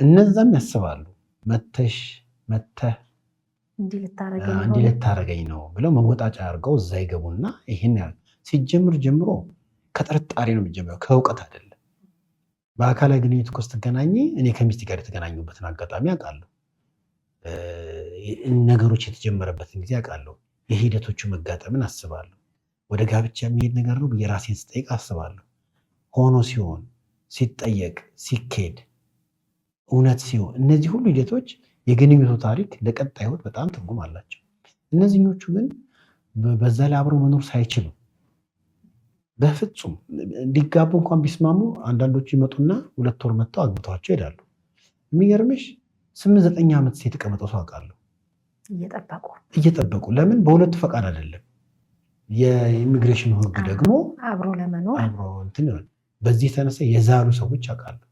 እነዛም ያስባሉ መተህ እንዲህ ልታረገኝ ነው ብለው መወጣጫ አድርገው እዛ ይገቡና ይህን ሲጀምር ጀምሮ ከጥርጣሬ ነው የሚጀምረው፣ ከእውቀት አይደለም። በአካላዊ ግንኙነት እኮ ስትገናኝ እኔ ከሚስት ጋር የተገናኙበትን አጋጣሚ አውቃለሁ። ነገሮች የተጀመረበትን ጊዜ አውቃለሁ። የሂደቶቹ መጋጠምን አስባለሁ። ወደ ጋብቻ የሚሄድ ነገር ነው ብዬ ራሴን ስጠይቅ አስባለሁ። ሆኖ ሲሆን ሲጠየቅ ሲኬድ እውነት ሲሆን እነዚህ ሁሉ ሂደቶች የግንኙነቱ ታሪክ ለቀጣይ ህይወት በጣም ትርጉም አላቸው። እነዚህኞቹ ግን በዛ ላይ አብረው መኖር ሳይችሉ በፍጹም እንዲጋቡ እንኳን ቢስማሙ አንዳንዶቹ ይመጡና 2 ወር መጥተው አግብተዋቸው ይሄዳሉ። የሚገርምሽ 8-9 ዓመት ሴት የተቀመጠው ሰው አውቃለሁ እየጠበቁ። ለምን? በሁለቱ ፈቃድ አይደለም። የኢሚግሬሽን ህግ ደግሞ አብሮ ለመኖር በዚህ የተነሳ የዛሉ ሰዎች አውቃለሁ።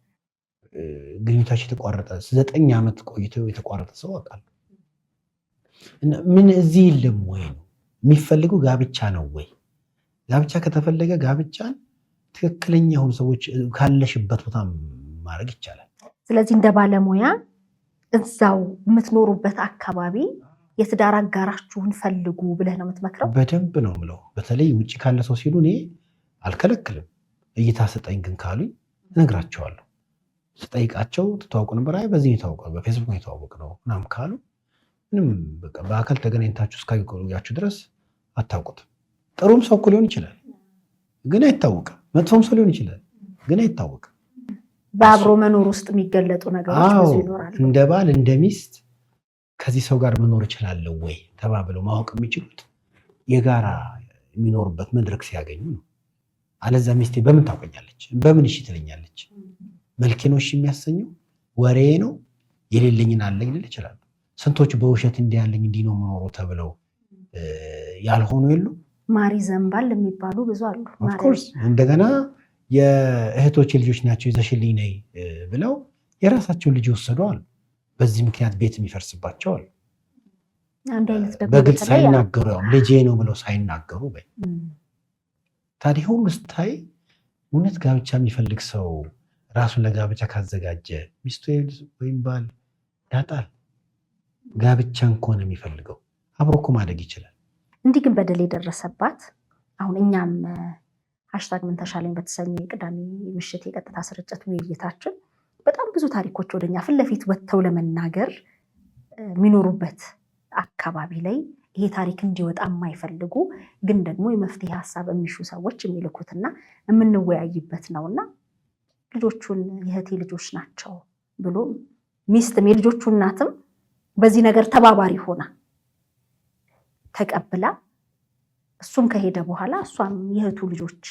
ግንኙነታቸው የተቋረጠ 9 ዓመት ቆይተው የተቋረጠ ሰው አውቃለሁ። ምን እዚህ የለም ወይ ነው የሚፈልገው? ጋብቻ ነው ወይ? ጋብቻ ከተፈለገ ጋብቻን ትክክለኛ የሆኑ ሰዎች ካለሽበት ቦታ ማድረግ ይቻላል። ስለዚህ እንደ ባለሙያ እዛው የምትኖሩበት አካባቢ የትዳር አጋራችሁን ፈልጉ ብለህ ነው የምትመክረው? በደንብ ነው የምለው። በተለይ ውጭ ካለ ሰው ሲሉ እኔ አልከለክልም። እይታ ስጠኝ ግን ካሉኝ እነግራቸዋለሁ። ስጠይቃቸው ትተዋውቁ ነበር? አይ በዚህ የተዋወቅ ነው በፌስቡክ ነው የተዋወቅ ነው ምናምን ካሉ ምንም በቃ በአካል ተገናኝታችሁ እስካያችሁ ድረስ አታውቁትም። ጥሩም ሰው እኮ ሊሆን ይችላል ግን አይታወቅም። መጥፎም ሰው ሊሆን ይችላል ግን አይታወቅም። በአብሮ መኖር ውስጥ የሚገለጡ ነገሮች ብዙ ይኖራሉ። እንደ ባል እንደ ሚስት ከዚህ ሰው ጋር መኖር እችላለሁ ወይ ተባብለው ማወቅ የሚችሉት የጋራ የሚኖሩበት መድረክ ሲያገኙ ነው። አለዛ ሚስቴ በምን ታውቀኛለች? በምን እሺ ትለኛለች? መልኬ ነው እሺ የሚያሰኘው? ወሬ ነው የሌለኝን አለኝ ልል ይችላል። ስንቶቹ በውሸት እንዲህ ያለኝ እንዲህ ነው የምኖረው ተብለው ያልሆኑ የሉ? ማሪ ዘንባል የሚባሉ ብዙ አሉ። ኦፍኮርስ እንደገና የእህቶቼ ልጆች ናቸው ይዘሽልኝ ነይ ብለው የራሳቸውን ልጅ ወሰዱ አሉ። በዚህ ምክንያት ቤት የሚፈርስባቸው አሉ። በግልጽ ሳይናገሩ ያው ልጄ ነው ብለው ሳይናገሩ በይ። ታዲያ ሁሉ ስታይ እውነት ጋብቻ የሚፈልግ ሰው ራሱን ለጋብቻ ካዘጋጀ ሚስቱ ወይም ባል ያጣል። ጋብቻን ከሆነ የሚፈልገው አብሮ እኮ ማደግ ይችላል። እንዲህ ግን በደል የደረሰባት አሁን እኛም ሀሽታግ ምን ተሻለኝ በተሰኘ የቅዳሜ ምሽት የቀጥታ ስርጭት ውይይታችን በጣም ብዙ ታሪኮች ወደኛ ፊት ለፊት ወጥተው ለመናገር የሚኖሩበት አካባቢ ላይ ይሄ ታሪክ እንዲወጣ የማይፈልጉ ግን ደግሞ የመፍትሄ ሀሳብ የሚሹ ሰዎች የሚልኩትና የምንወያይበት ነውና ልጆቹን የእህቴ ልጆች ናቸው ብሎ ሚስትም የልጆቹ እናትም በዚህ ነገር ተባባሪ ሆና ተቀብላ እሱም ከሄደ በኋላ እሷም የእህቱ ልጆች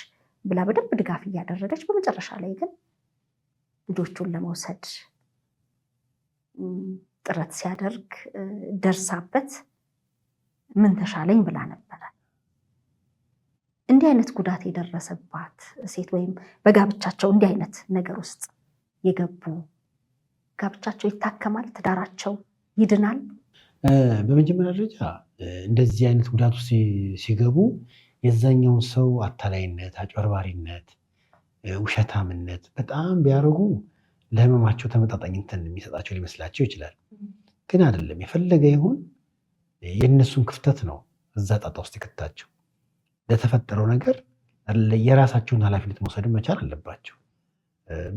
ብላ በደንብ ድጋፍ እያደረገች በመጨረሻ ላይ ግን ልጆቹን ለመውሰድ ጥረት ሲያደርግ ደርሳበት ምን ተሻለኝ ብላ ነበረ። እንዲህ አይነት ጉዳት የደረሰባት ሴት ወይም በጋብቻቸው እንዲህ አይነት ነገር ውስጥ የገቡ ጋብቻቸው ይታከማል? ትዳራቸው ይድናል? በመጀመሪያ ደረጃ እንደዚህ አይነት ጉዳቱ ሲገቡ የዛኛውን ሰው አታላይነት፣ አጭበርባሪነት፣ ውሸታምነት በጣም ቢያደርጉ ለህመማቸው ተመጣጣኝ እንትን የሚሰጣቸው ሊመስላቸው ይችላል። ግን አይደለም። የፈለገ ይሁን የእነሱን ክፍተት ነው እዛ ጣጣ ውስጥ የከታቸው። ለተፈጠረው ነገር የራሳቸውን ኃላፊነት መውሰድ መቻል አለባቸው።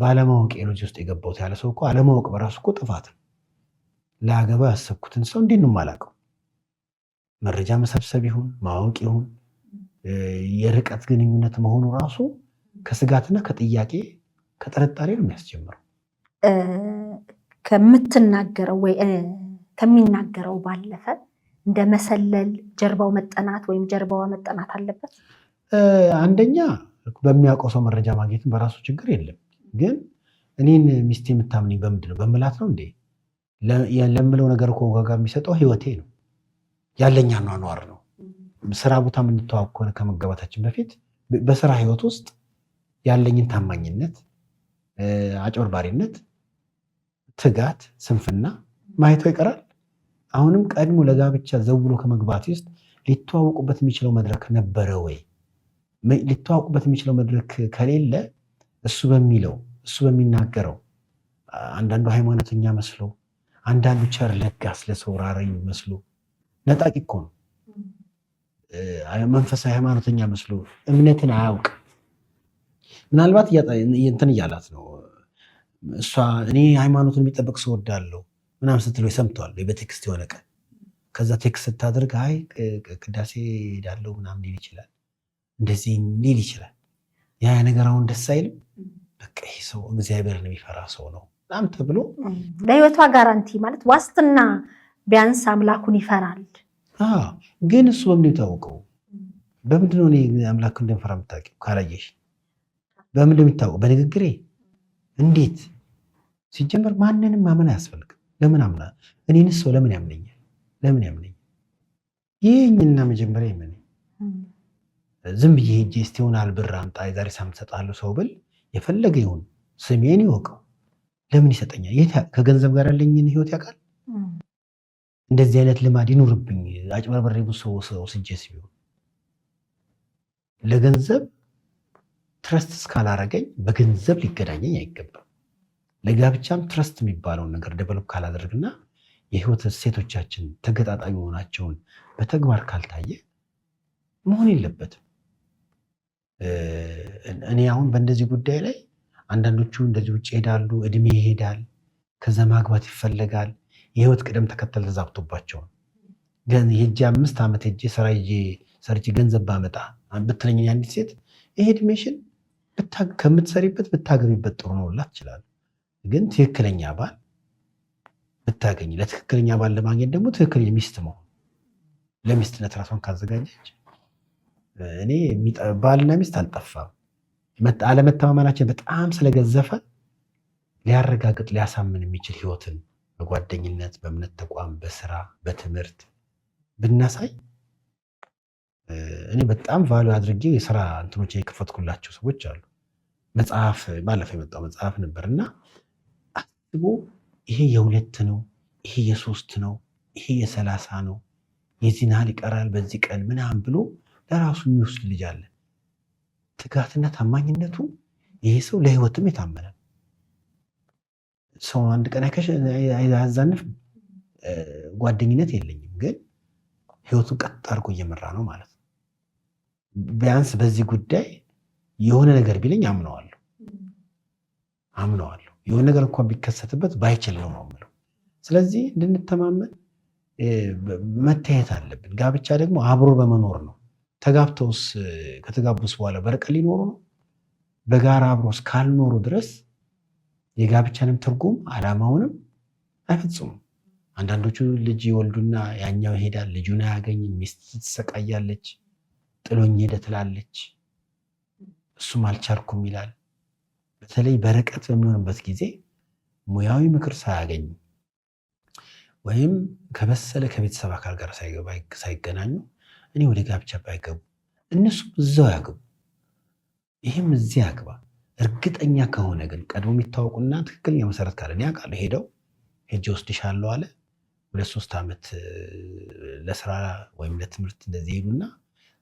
ባለማወቅ ኤሎጂ ውስጥ የገባሁት ያለ ሰው እኮ አለማወቅ በራሱ እኮ ጥፋት ነው። ለአገባ ያሰብኩትን ሰው እንዴት ነው የማላውቀው? መረጃ መሰብሰብ ይሁን ማወቅ ይሁን የርቀት ግንኙነት መሆኑ ራሱ ከስጋትና ከጥያቄ ከጥርጣሬ ነው የሚያስጀምረው። ከምትናገረው ወይ ከሚናገረው ባለፈ እንደ መሰለል ጀርባው መጠናት ወይም ጀርባዋ መጠናት አለበት። አንደኛ በሚያውቀው ሰው መረጃ ማግኘትን በራሱ ችግር የለም። ግን እኔን ሚስቴ የምታምኝ በምንድን ነው? በምላት ነው እንዴ? ለምለው ነገር እኮ ዋጋ የሚሰጠው ህይወቴ ነው፣ ያለኛ ኗኗር ነው። ስራ ቦታ የምንተዋወቅ ከሆነ ከመገባታችን በፊት በስራ ህይወት ውስጥ ያለኝን ታማኝነት፣ አጭበርባሪነት፣ ትጋት፣ ስንፍና ማየቱ ይቀራል። አሁንም ቀድሞ ለጋብቻ ዘውሎ ከመግባት ውስጥ ሊተዋወቁበት የሚችለው መድረክ ነበረ ወይ? ሊተዋወቁበት የሚችለው መድረክ ከሌለ እሱ በሚለው እሱ በሚናገረው አንዳንዱ ሃይማኖተኛ መስሎ፣ አንዳንዱ ቸር ለጋስ ለሰው ራሪ መስሎ ነጣቂ እኮ ነው። መንፈሳዊ ሃይማኖተኛ መስሎ እምነትን አያውቅ። ምናልባት እንትን እያላት ነው እሷ እኔ ሃይማኖትን የሚጠበቅ ሰው ወዳለው ምናምን ስትለው ሰምተዋል በቴክስት የሆነ ቀን። ከዛ ቴክስት ስታደርግ አይ ቅዳሴ ሄዳለው ምናምን ሊል ይችላል፣ እንደዚህ ሊል ይችላል። ያ ነገር አሁን ደስ አይልም። በቃ ይህ ሰው እግዚአብሔርን የሚፈራ ሰው ነው በጣም ተብሎ ለህይወቷ ጋራንቲ ማለት ዋስትና ቢያንስ አምላኩን ይፈራል ግን እሱ በምንድን የሚታወቀው? በምንድን ነው እኔ አምላክ እንደምፈራ የምታውቂው? ካላየሽ በምንድን ነው የሚታወቀው? በንግግሬ? እንዴት? ሲጀመር ማንንም ማመን አያስፈልግም። ለምን አምና እኔንስ ሰው ለምን ያምነኛል? ለምን ያምነኛል? ይህኝና መጀመሪያ ይመን ዝም ብዬ ሄጄ እስቲ ይሆናል ብር አምጣ የዛሬ ሳምንት እሰጥሃለሁ ሰው ብል የፈለገ ይሁን ስሜን ይወቀው ለምን ይሰጠኛል? ከገንዘብ ጋር ያለኝን ህይወት ያውቃል? እንደዚህ አይነት ልማድ ይኑርብኝ አጭበርበሬ ብዙ ሰው ስጄስ ቢሆን ለገንዘብ ትረስት እስካላረገኝ በገንዘብ ሊገናኘኝ አይገባም። ለጋብቻም ትረስት የሚባለውን ነገር ደቨሎፕ ካላደርግና የህይወት እሴቶቻችን ተገጣጣሚ መሆናቸውን በተግባር ካልታየ መሆን የለበትም። እኔ አሁን በእንደዚህ ጉዳይ ላይ አንዳንዶቹ እንደዚህ ውጭ ይሄዳሉ፣ እድሜ ይሄዳል፣ ከዛ ማግባት ይፈለጋል። የህይወት ቅደም ተከተል ተዛብቶባቸው ግን የእጅ 5 ዓመት ሄጄ ስራ ይዤ ሰርቼ ገንዘብ ባመጣ ብትለኝ አንዲት ሴት ይሄ እድሜሽን ከምትሰሪበት ብታገቢበት ጥሩ ነው ላት ይችላል። ግን ትክክለኛ ባል ብታገኝ፣ ለትክክለኛ ባል ለማግኘት ደግሞ ትክክለኛ ሚስት መሆን፣ ለሚስትነት ራሷን ካዘጋጀች እኔ ባልና ሚስት አልጠፋም። አለመተማመናችን በጣም ስለገዘፈ ሊያረጋግጥ ሊያሳምን የሚችል ህይወትን በጓደኝነት፣ በእምነት ተቋም፣ በስራ፣ በትምህርት ብናሳይ እኔ በጣም ቫሉ አድርጌ የስራ እንትኖች የከፈትኩላቸው ሰዎች አሉ። መጽሐፍ ባለፈው የመጣው መጽሐፍ ነበር እና አስቦ ይሄ የ2 ነው፣ ይሄ የ3 ነው፣ ይሄ የ30 ነው፣ የዚህን ያህል ይቀራል በዚህ ቀን ምናምን ብሎ ለራሱ የሚወስድ ልጅ አለ። ትጋትና ታማኝነቱ ይሄ ሰው ለህይወትም የታመነ ሰው አንድ ቀን አያዛንፍም። ጓደኝነት የለኝም ግን ህይወቱን ቀጥ አድርጎ እየመራ ነው ማለት ነው። ቢያንስ በዚህ ጉዳይ የሆነ ነገር ቢለኝ አምነዋለሁ። የሆነ ነገር እንኳን ቢከሰትበት ባይችል ነው የምለው። ስለዚህ እንድንተማመን መታየት አለብን። ጋብቻ ደግሞ አብሮ በመኖር ነው። ተጋብተውስ ከተጋቡስ በኋላ በርቀት ሊኖሩ ነው። በጋራ አብሮ እስካልኖሩ ድረስ የጋብቻንም ትርጉም ዓላማውንም አይፈጽሙም። አንዳንዶቹ ልጅ ይወልዱና ያኛው ይሄዳል፣ ልጁን አያገኝም፣ ሚስት ትሰቃያለች፣ ጥሎኝ ሄደ ትላለች፣ እሱም አልቻልኩም ይላል። በተለይ በርቀት በሚሆንበት ጊዜ ሙያዊ ምክር ሳያገኝ ወይም ከበሰለ ከቤተሰብ አካል ጋር ሳይገናኙ እኔ ወደ ጋብቻ ባይገቡ እነሱም እዛው ያግቡ፣ ይህም እዚህ ያግባ። እርግጠኛ ከሆነ ግን ቀድሞ የሚታወቁና ትክክለኛ መሰረት ካለ ያውቃሉ። ሄጄ ወስድሻለሁ አለ 2-3 ዓመት ለስራ ወይም ለትምህርት እንደዚህ ሄዱና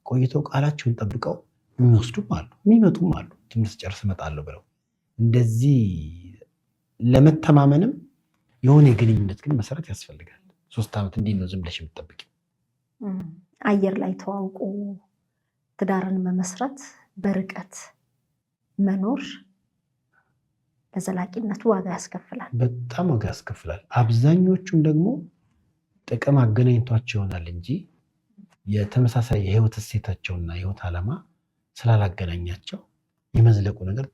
ቆይተው ቃላቸውን ጠብቀው የሚወስዱም አሉ፣ የሚመጡም አሉ። ትምህርት ጨርስ እመጣለሁ ብለው እንደዚህ ለመተማመንም የሆነ የግንኙነት ግን መሰረት ያስፈልጋል። 3 ዓመት እንዲህ ነው ዝም ብለሽ የምትጠብቂው? አየር ላይ ተዋውቁ ትዳርን መመስረት፣ በርቀት መኖር ለዘላቂነቱ ዋጋ ያስከፍላል፣ በጣም ዋጋ ያስከፍላል። አብዛኞቹም ደግሞ ጥቅም አገናኝቷቸው ይሆናል እንጂ የተመሳሳይ የህይወት እሴታቸውና የህይወት ዓላማ ስላላገናኛቸው የመዝለቁ ነገር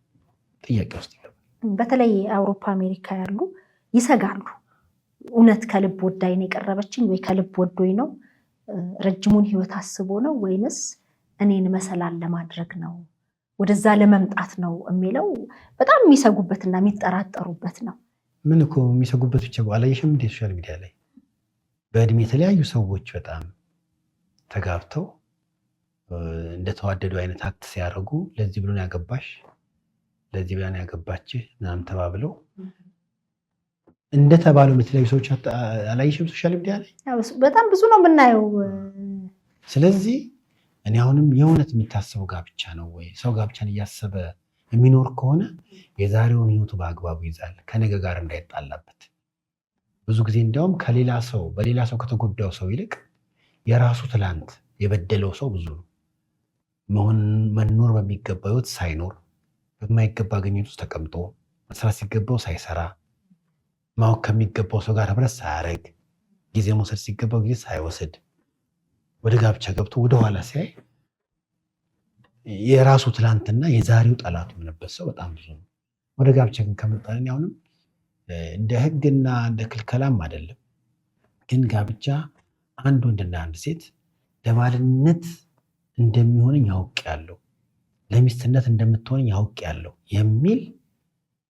ጥያቄ ውስጥ ይገባል። በተለይ አውሮፓ፣ አሜሪካ ያሉ ይሰጋሉ። እውነት ከልብ ወዳይ ነው የቀረበችኝ ወይ ከልብ ወዶኝ ነው፣ ረጅሙን ህይወት አስቦ ነው ወይንስ እኔን መሰላል ለማድረግ ነው፣ ወደዛ ለመምጣት ነው የሚለው በጣም የሚሰጉበትና የሚጠራጠሩበት ነው። ምን እኮ የሚሰጉበት ብቻ አላየሽም እንዴ? ሶሻል ሚዲያ ላይ በእድሜ የተለያዩ ሰዎች በጣም ተጋብተው እንደተዋደዱ አይነት አክት ሲያደርጉ ለዚህ ብሎን ያገባሽ፣ ለዚህ ብሎን ያገባችህ ምናምን ተባብለው እንደተባለው የተለያዩ ሰዎች አላየሽም? ሶሻል ሚዲያ ላይ በጣም ብዙ ነው የምናየው። ስለዚህ እኔ አሁንም የእውነት የሚታሰበው ጋብቻ ነው ወይ? ሰው ጋብቻን እያሰበ የሚኖር ከሆነ የዛሬውን ህይወቱ በአግባቡ ይዛል፣ ከነገ ጋር እንዳይጣላበት። ብዙ ጊዜ እንዲያውም በሌላ ሰው ከተጎዳው ሰው ይልቅ የራሱ ትላንት የበደለው ሰው ብዙ ነው። መኖር በሚገባው ህይወት ሳይኖር፣ በማይገባ ግኝት ውስጥ ተቀምጦ፣ መስራት ሲገባው ሳይሰራ፣ ማወቅ ከሚገባው ሰው ጋር ህብረት ሳያደርግ፣ ጊዜ መውሰድ ሲገባው ጊዜ ሳይወስድ ወደ ጋብቻ ገብቶ ወደኋላ ሲያይ የራሱ ትላንትና የዛሬው ጠላቱ የሆነበት ሰው በጣም ብዙ ነው። ወደ ጋብቻ ግን ከመጣን አሁንም እንደ ህግና እንደ ክልከላም አይደለም፣ ግን ጋብቻ አንድ ወንድና አንድ ሴት ለባልነት እንደሚሆነኝ ያውቃለሁ፣ ለሚስትነት እንደምትሆነኝ ያውቃለሁ የሚል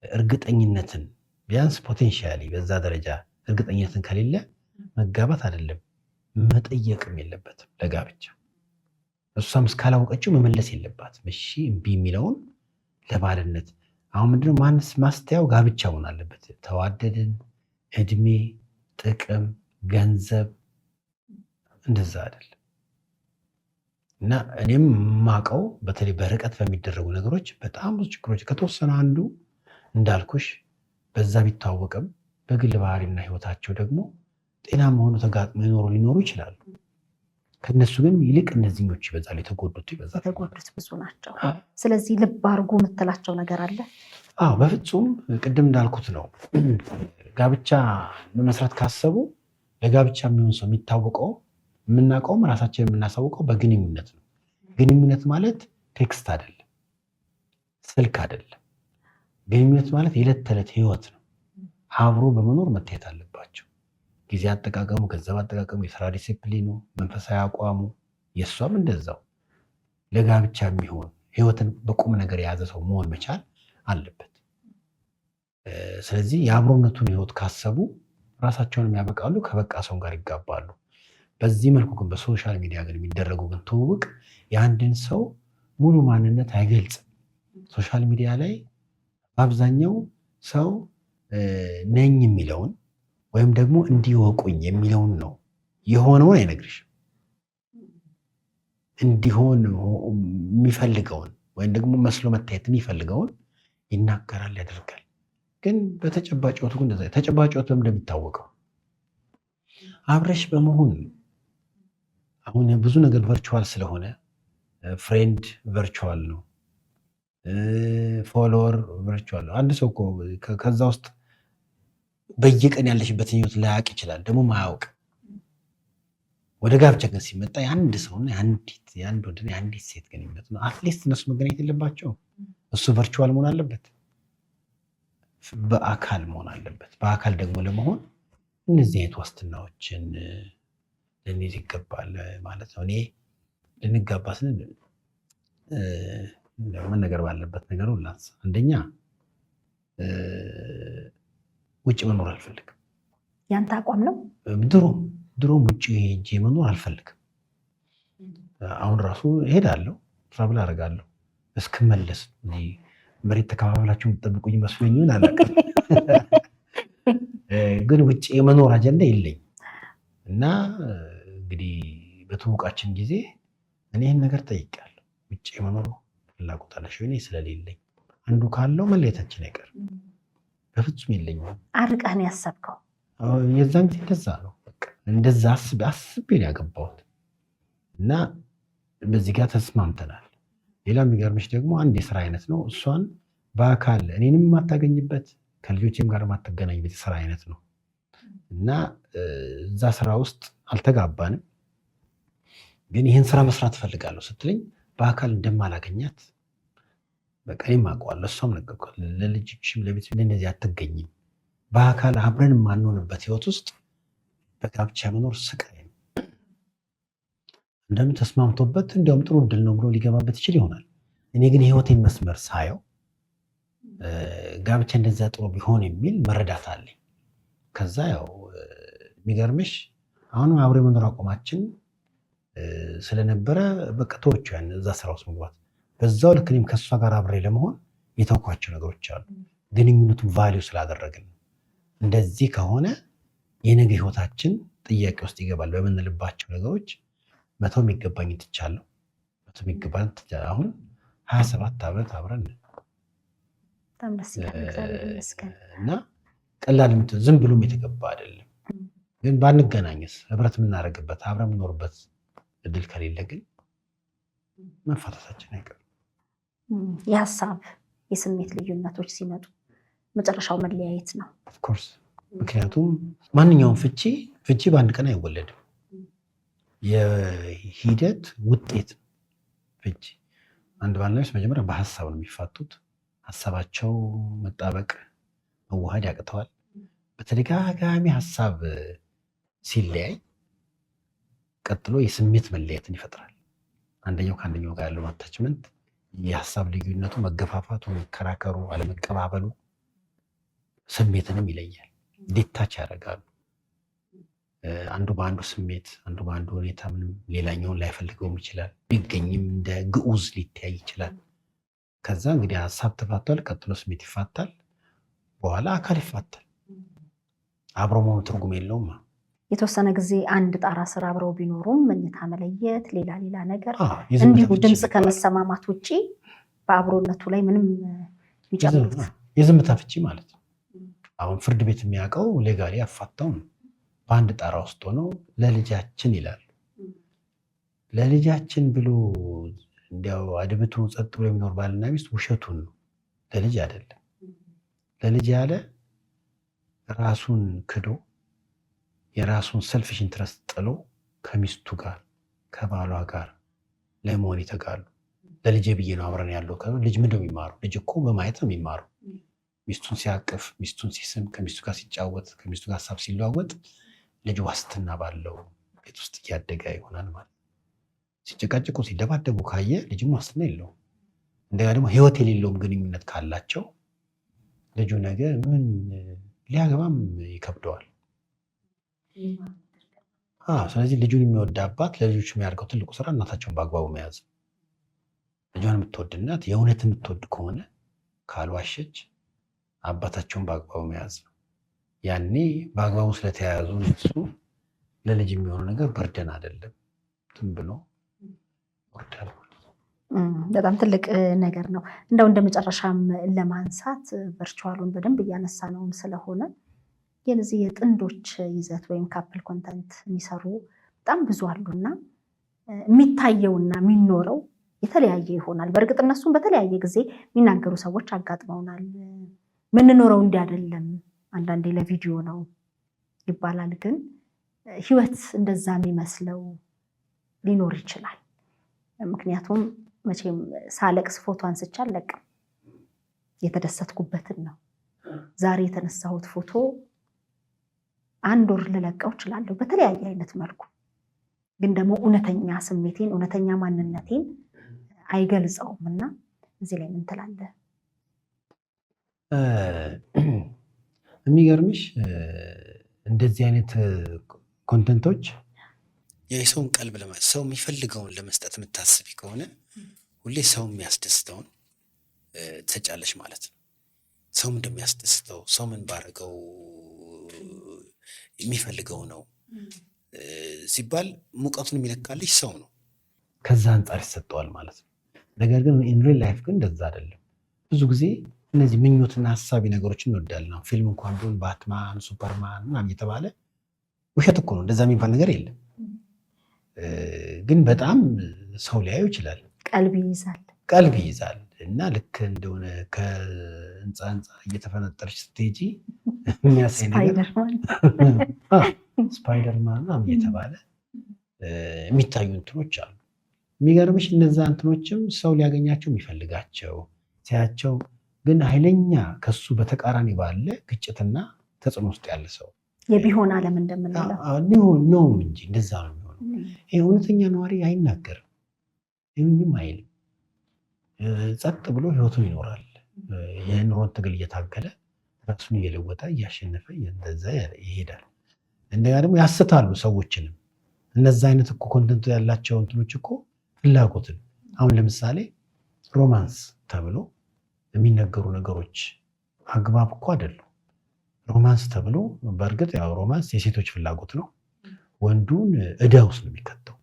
እርግጠኝነትን ቢያንስ ፖቴንሻሊ በዛ ደረጃ እርግጠኝነትን ከሌለ መጋባት አይደለም መጠየቅም የለበትም ለጋብቻ። እሷም እስካላወቀችው መመለስ የለባትም። እሺ እምቢ የሚለውን ለባልነት አሁን ምንድነው ማስተያው ጋብቻ መሆን አለበት። ተዋደድን፣ እድሜ፣ ጥቅም፣ ገንዘብ እንደዛ አይደለም። እና እኔም የማውቀው በተለይ በርቀት በሚደረጉ ነገሮች በጣም ብዙ ችግሮች ከተወሰነ አንዱ እንዳልኩሽ በዛ ቢታወቅም በግል ባህሪና ህይወታቸው ደግሞ ጤናማ ሆኖ ተጋጥመው ሊኖሩ ይችላሉ። ከነሱ ግን ይልቅ እነዚህኞቹ ይበዛሉ፣ የተጎዱት ብዙ ናቸው። ስለዚህ ልብ አድርጎ የምትላቸው ነገር አለ? አዎ በፍጹም ቅድም እንዳልኩት ነው። ጋብቻ መመስረት ካሰቡ ለጋብቻ የሚሆን ሰው የሚታወቀው የምናውቀውም ራሳችን የምናሳውቀው በግንኙነት ነው። ግንኙነት ማለት ቴክስት አይደለም፣ ስልክ አይደለም። ግንኙነት ማለት የዕለት ተዕለት ህይወት ነው። አብሮ በመኖር መታየት አለባቸው። ጊዜ አጠቃቀሙ፣ ገንዘብ አጠቃቀሙ፣ የስራ ዲሲፕሊኑ፣ መንፈሳዊ አቋሙ የእሷም እንደዛው ለጋብቻ የሚሆን ህይወትን በቁም ነገር የያዘ ሰው መሆን መቻል አለበት። ስለዚህ የአብሮነቱን ህይወት ካሰቡ ራሳቸውን ያበቃሉ፣ ከበቃ ሰው ጋር ይጋባሉ። በዚህ መልኩ ግን በሶሻል ሚዲያ ግን የሚደረጉ ግን ትውውቅ የአንድን ሰው ሙሉ ማንነት አይገልጽም። ሶሻል ሚዲያ ላይ በአብዛኛው ሰው ነኝ የሚለውን ወይም ደግሞ እንዲወቁኝ የሚለውን ነው የሆነውን አይነግርሽም። እንዲሆን የሚፈልገውን ወይም ደግሞ መስሎ መታየት የሚፈልገውን ይናገራል፣ ያደርጋል። ግን በተጨባጭ ህይወቱ ግን እንደዛ ተጨባጭ ህይወቱ እንደሚታወቀው አብረሽ በመሆን አሁን ብዙ ነገር ቨርቹዋል ስለሆነ ፍሬንድ ቨርቹዋል ነው፣ ፎሎወር ቨርቹዋል ነው። አንድ ሰው እኮ ከዛ ውስጥ በየቀን ያለሽበትን ህይወት ላያውቅ ይችላል፣ ደግሞ ማያውቅ። ወደ ጋብቻ ግን ሲመጣ የአንድ ሰውና የአንድ ወንድና የአንዲት ሴት ግንኙነት ነው። አትሊስት እነሱ መገናኘት የለባቸው። እሱ ቨርቹዋል መሆን አለበት፣ በአካል መሆን አለበት። በአካል ደግሞ ለመሆን እነዚህ አይነት ዋስትናዎችን ልንይዝ ይገባል ማለት ነው። እኔ ልንጋባ ስንል መነገር ባለበት ነገር ሁላስ አንደኛ ውጭ መኖር አልፈልግም። ያንተ አቋም ነው? ድሮም ውጭ ሄጄ መኖር አልፈልግም። አሁን ራሱ እሄዳለሁ፣ ትራቭል አደርጋለሁ እስክመለስ። መሬት ተከፋፍላችሁ የምትጠብቁኝ መስሎኝ ይሆን አላውቅም፣ ግን ውጭ የመኖር አጀንዳ የለኝም። እና እንግዲህ በትውውቃችን ጊዜ እኔ ይህን ነገር ጠይቄያለሁ። ውጭ የመኖር ፍላጎት አለሽ? እኔ ስለሌለኝ አንዱ ካለው መለየታችን አይቀርም። በፍጹም የለኝም። አርቀህ ነው ያሰብከው? የዛን ጊዜ እንደዛ ነው፣ እንደዛ አስቤ ነው ያገባሁት እና በዚህ ጋር ተስማምተናል። ሌላ የሚገርምሽ ደግሞ አንድ የስራ አይነት ነው። እሷን በአካል እኔንም የማታገኝበት ከልጆቼም ጋር የማትገናኝበት የስራ አይነት ነው እና እዛ ስራ ውስጥ አልተጋባንም። ግን ይህን ስራ መስራት እፈልጋለሁ ስትለኝ በአካል እንደማላገኛት በቃ እኔም አውቀዋለሁ፣ እሷም ነገርኳት። ለልጆችም ለቤተሰብ እንደዚህ አትገኝም። በአካል አብረን የማንሆንበት ህይወት ውስጥ በጋብቻ መኖር ስቃይ ነው። እንደምን ተስማምቶበት እንዲያውም ጥሩ እድል ነው ብሎ ሊገባበት ይችል ይሆናል። እኔ ግን የህይወቴን መስመር ሳየው ጋብቻ እንደዛ ጥሩ ቢሆን የሚል መረዳት አለኝ። ከዛ ያው የሚገርምሽ አሁንም አብሬ መኖር አቋማችን ስለነበረ በቃ ተወቹ ያን እዛ ስራ ውስጥ መግባት። በዛው ልክ እኔም ከእሷ ጋር አብሬ ለመሆን የተውኳቸው ነገሮች አሉ። ግንኙነቱን ቫሊዩ ስላደረግን እንደዚህ ከሆነ የነገ ህይወታችን ጥያቄ ውስጥ ይገባል በምንልባቸው ነገሮች መተው የሚገባኝ ትቻለሁ። መተው የሚገባኝ አሁን 27 ዓመት አብረን እና ቀላል ዝም ብሎም የተገባ አይደለም። ግን ባንገናኝስ ህብረት የምናደርግበት አብረን የምኖርበት እድል ከሌለ ግን መፋታታችን አይቀርም። የሀሳብ የስሜት ልዩነቶች ሲመጡ መጨረሻው መለያየት ነው ኦፍኮርስ። ምክንያቱም ማንኛውም ፍቺ በአንድ ቀን አይወለድም፣ የሂደት ውጤት ነው ፍቺ። አንድ ባልና ሚስት መጀመሪያ በሀሳብ ነው የሚፋቱት። ሀሳባቸው መጣበቅ መዋሃድ ያቅተዋል። በተደጋጋሚ ሀሳብ ሲለያይ ቀጥሎ የስሜት መለየትን ይፈጥራል። አንደኛው ከአንደኛው ጋር ያለው አታችመንት፣ የሀሳብ ልዩነቱ፣ መገፋፋቱ፣ መከራከሩ፣ አለመቀባበሉ ስሜትንም ይለያል። ዲታች ያደርጋሉ። አንዱ በአንዱ ስሜት፣ አንዱ በአንዱ ሁኔታ ምንም ሌላኛውን ላይፈልገውም ይችላል። ቢገኝም እንደ ግዑዝ ሊተያይ ይችላል። ከዛ እንግዲህ ሀሳብ ተፋቷል፣ ቀጥሎ ስሜት ይፋታል፣ በኋላ አካል ይፋታል። አብሮ መሆኑ ትርጉም የለውም። የተወሰነ ጊዜ አንድ ጣራ ስር አብረው ቢኖሩም መኝታ መለየት፣ ሌላ ነገር እንዲሁ ድምፅ ከመሰማማት ውጭ በአብሮነቱ ላይ ምንም የሚጨምሩት የዝምታ ፍቺ ማለት ነው። አሁን ፍርድ ቤት የሚያውቀው ሌጋሊ አፋታው ነው። በአንድ ጣራ ውስጥ ሆነው ለልጃችን ይላሉ። ለልጃችን ብሎ እንዲያው አድብቶ ጸጥ ብሎ የሚኖር ባልና ሚስት ውሸቱን ነው። ለልጅ አይደለም። ለልጅ ያለ ራሱን ክዶ የራሱን ሰልፊሽ ኢንትረስት ጥሎ ከሚስቱ ጋር ከባሏ ጋር ለመሆን ይተጋሉ። ለልጄ ብዬ ነው አብረን ያለው። ልጅ ምንድን ነው የሚማረው? ልጅ እኮ በማየት ነው የሚማረው። ሚስቱን ሲያቅፍ፣ ሚስቱን ሲስም፣ ከሚስቱ ጋር ሲጫወት፣ ከሚስቱ ጋር ሀሳብ ሲለዋወጥ ልጅ ዋስትና ባለው ቤት ውስጥ እያደገ ይሆናል ማለት። ሲጨቃጭቁ ሲደባደቡ ካየ ልጅም ዋስትና የለውም። እንደገና ደግሞ ህይወት የሌለውም ግንኙነት ካላቸው ልጁ ነገ ምን ሊያገባም ይከብደዋል። ስለዚህ ልጁን የሚወድ አባት ለልጆች የሚያደርገው ትልቁ ስራ እናታቸውን በአግባቡ መያዝ። ልጇን የምትወድ እናት የእውነት የምትወድ ከሆነ ካልዋሸች አባታቸውን በአግባቡ መያዝ ነው። ያኔ በአግባቡ ስለተያያዙ እነሱ ለልጅ የሚሆነው ነገር በርደን አይደለም፣ ዝም ብሎ ወርዳል። በጣም ትልቅ ነገር ነው። እንደው እንደ መጨረሻም ለማንሳት ቨርቹዋሉን በደንብ እያነሳ ነውም ስለሆነ የዚህ የጥንዶች ይዘት ወይም ካፕል ኮንተንት የሚሰሩ በጣም ብዙ አሉና የሚታየውና የሚኖረው የተለያየ ይሆናል። በእርግጥ እነሱም በተለያየ ጊዜ የሚናገሩ ሰዎች አጋጥመውናል። ምንኖረው እንዲህ አይደለም፣ አንዳንዴ ለቪዲዮ ነው ይባላል። ግን ህይወት እንደዛ የሚመስለው ሊኖር ይችላል። ምክንያቱም መቼም ሳለቅስ ፎቶ አንስቼ አልለቅም፣ የተደሰትኩበትን ነው። ዛሬ የተነሳሁት ፎቶ አንድ ወር ልለቀው እችላለሁ በተለያየ አይነት መልኩ። ግን ደግሞ እውነተኛ ስሜቴን እውነተኛ ማንነቴን አይገልጸውም እና እዚህ ላይ ምን ትላለህ? የሚገርምሽ እንደዚህ አይነት ኮንተንቶች የሰውን ቀልብ ሰው የሚፈልገውን ለመስጠት የምታስቢ ከሆነ ሁሌ ሰው የሚያስደስተውን ትሰጫለሽ ማለት ነው። ሰው እንደሚያስደስተው ሰው ምን ባረገው የሚፈልገው ነው ሲባል ሙቀቱን የሚለካልሽ ሰው ነው። ከዛ አንጻር ይሰጠዋል ማለት ነው። ነገር ግን ኢን ሪል ላይፍ ግን እንደዛ አይደለም። ብዙ ጊዜ እነዚህ ምኞትና ሀሳቢ ነገሮችን እንወዳለን። ፊልም እንኳን ቢሆን ባትማን፣ ሱፐርማን ምናምን እየተባለ ውሸት እኮ ነው። እንደዛ የሚባል ነገር የለም። ግን በጣም ሰው ሊያዩ ይችላል። ቀልብ ይይዛል እና ልክ እንደሆነ ከህንፃ እየተፈነጠረች ስትሄጂ የሚያሳይ ነገር ስፓይደርማን ምናምን እየተባለ የሚታዩ እንትኖች አሉ። የሚገርምሽ እነዛ እንትኖችም ሰው ሊያገኛቸው የሚፈልጋቸው ሲያቸው ግን ኃይለኛ ከሱ በተቃራኒ ባለ ግጭትና ተጽዕኖ ውስጥ ያለ ሰው የቢሆን ዓለም እንደምንለው ነው እንጂ እንደዛ ነው የሚሆነው። ይሄ እውነተኛ ነዋሪ አይናገርም፣ ይህም አይልም። ጸጥ ብሎ ህይወቱን ይኖራል። የኑሮን ትግል እየታገለ ራሱን እየለወጠ እያሸነፈ እንደዛ ይሄዳል። እንደገና ደግሞ ያስታሉ ሰዎችንም። እነዛ አይነት እኮ ኮንተንቱ ያላቸው እንትኖች እኮ ፍላጎትን አሁን ለምሳሌ ሮማንስ ተብሎ የሚነገሩ ነገሮች አግባብ እኮ አይደሉም። ሮማንስ ተብሎ በእርግጥ ያው ሮማንስ የሴቶች ፍላጎት ነው። ወንዱን ዕዳ ውስጥ ነው የሚከተው።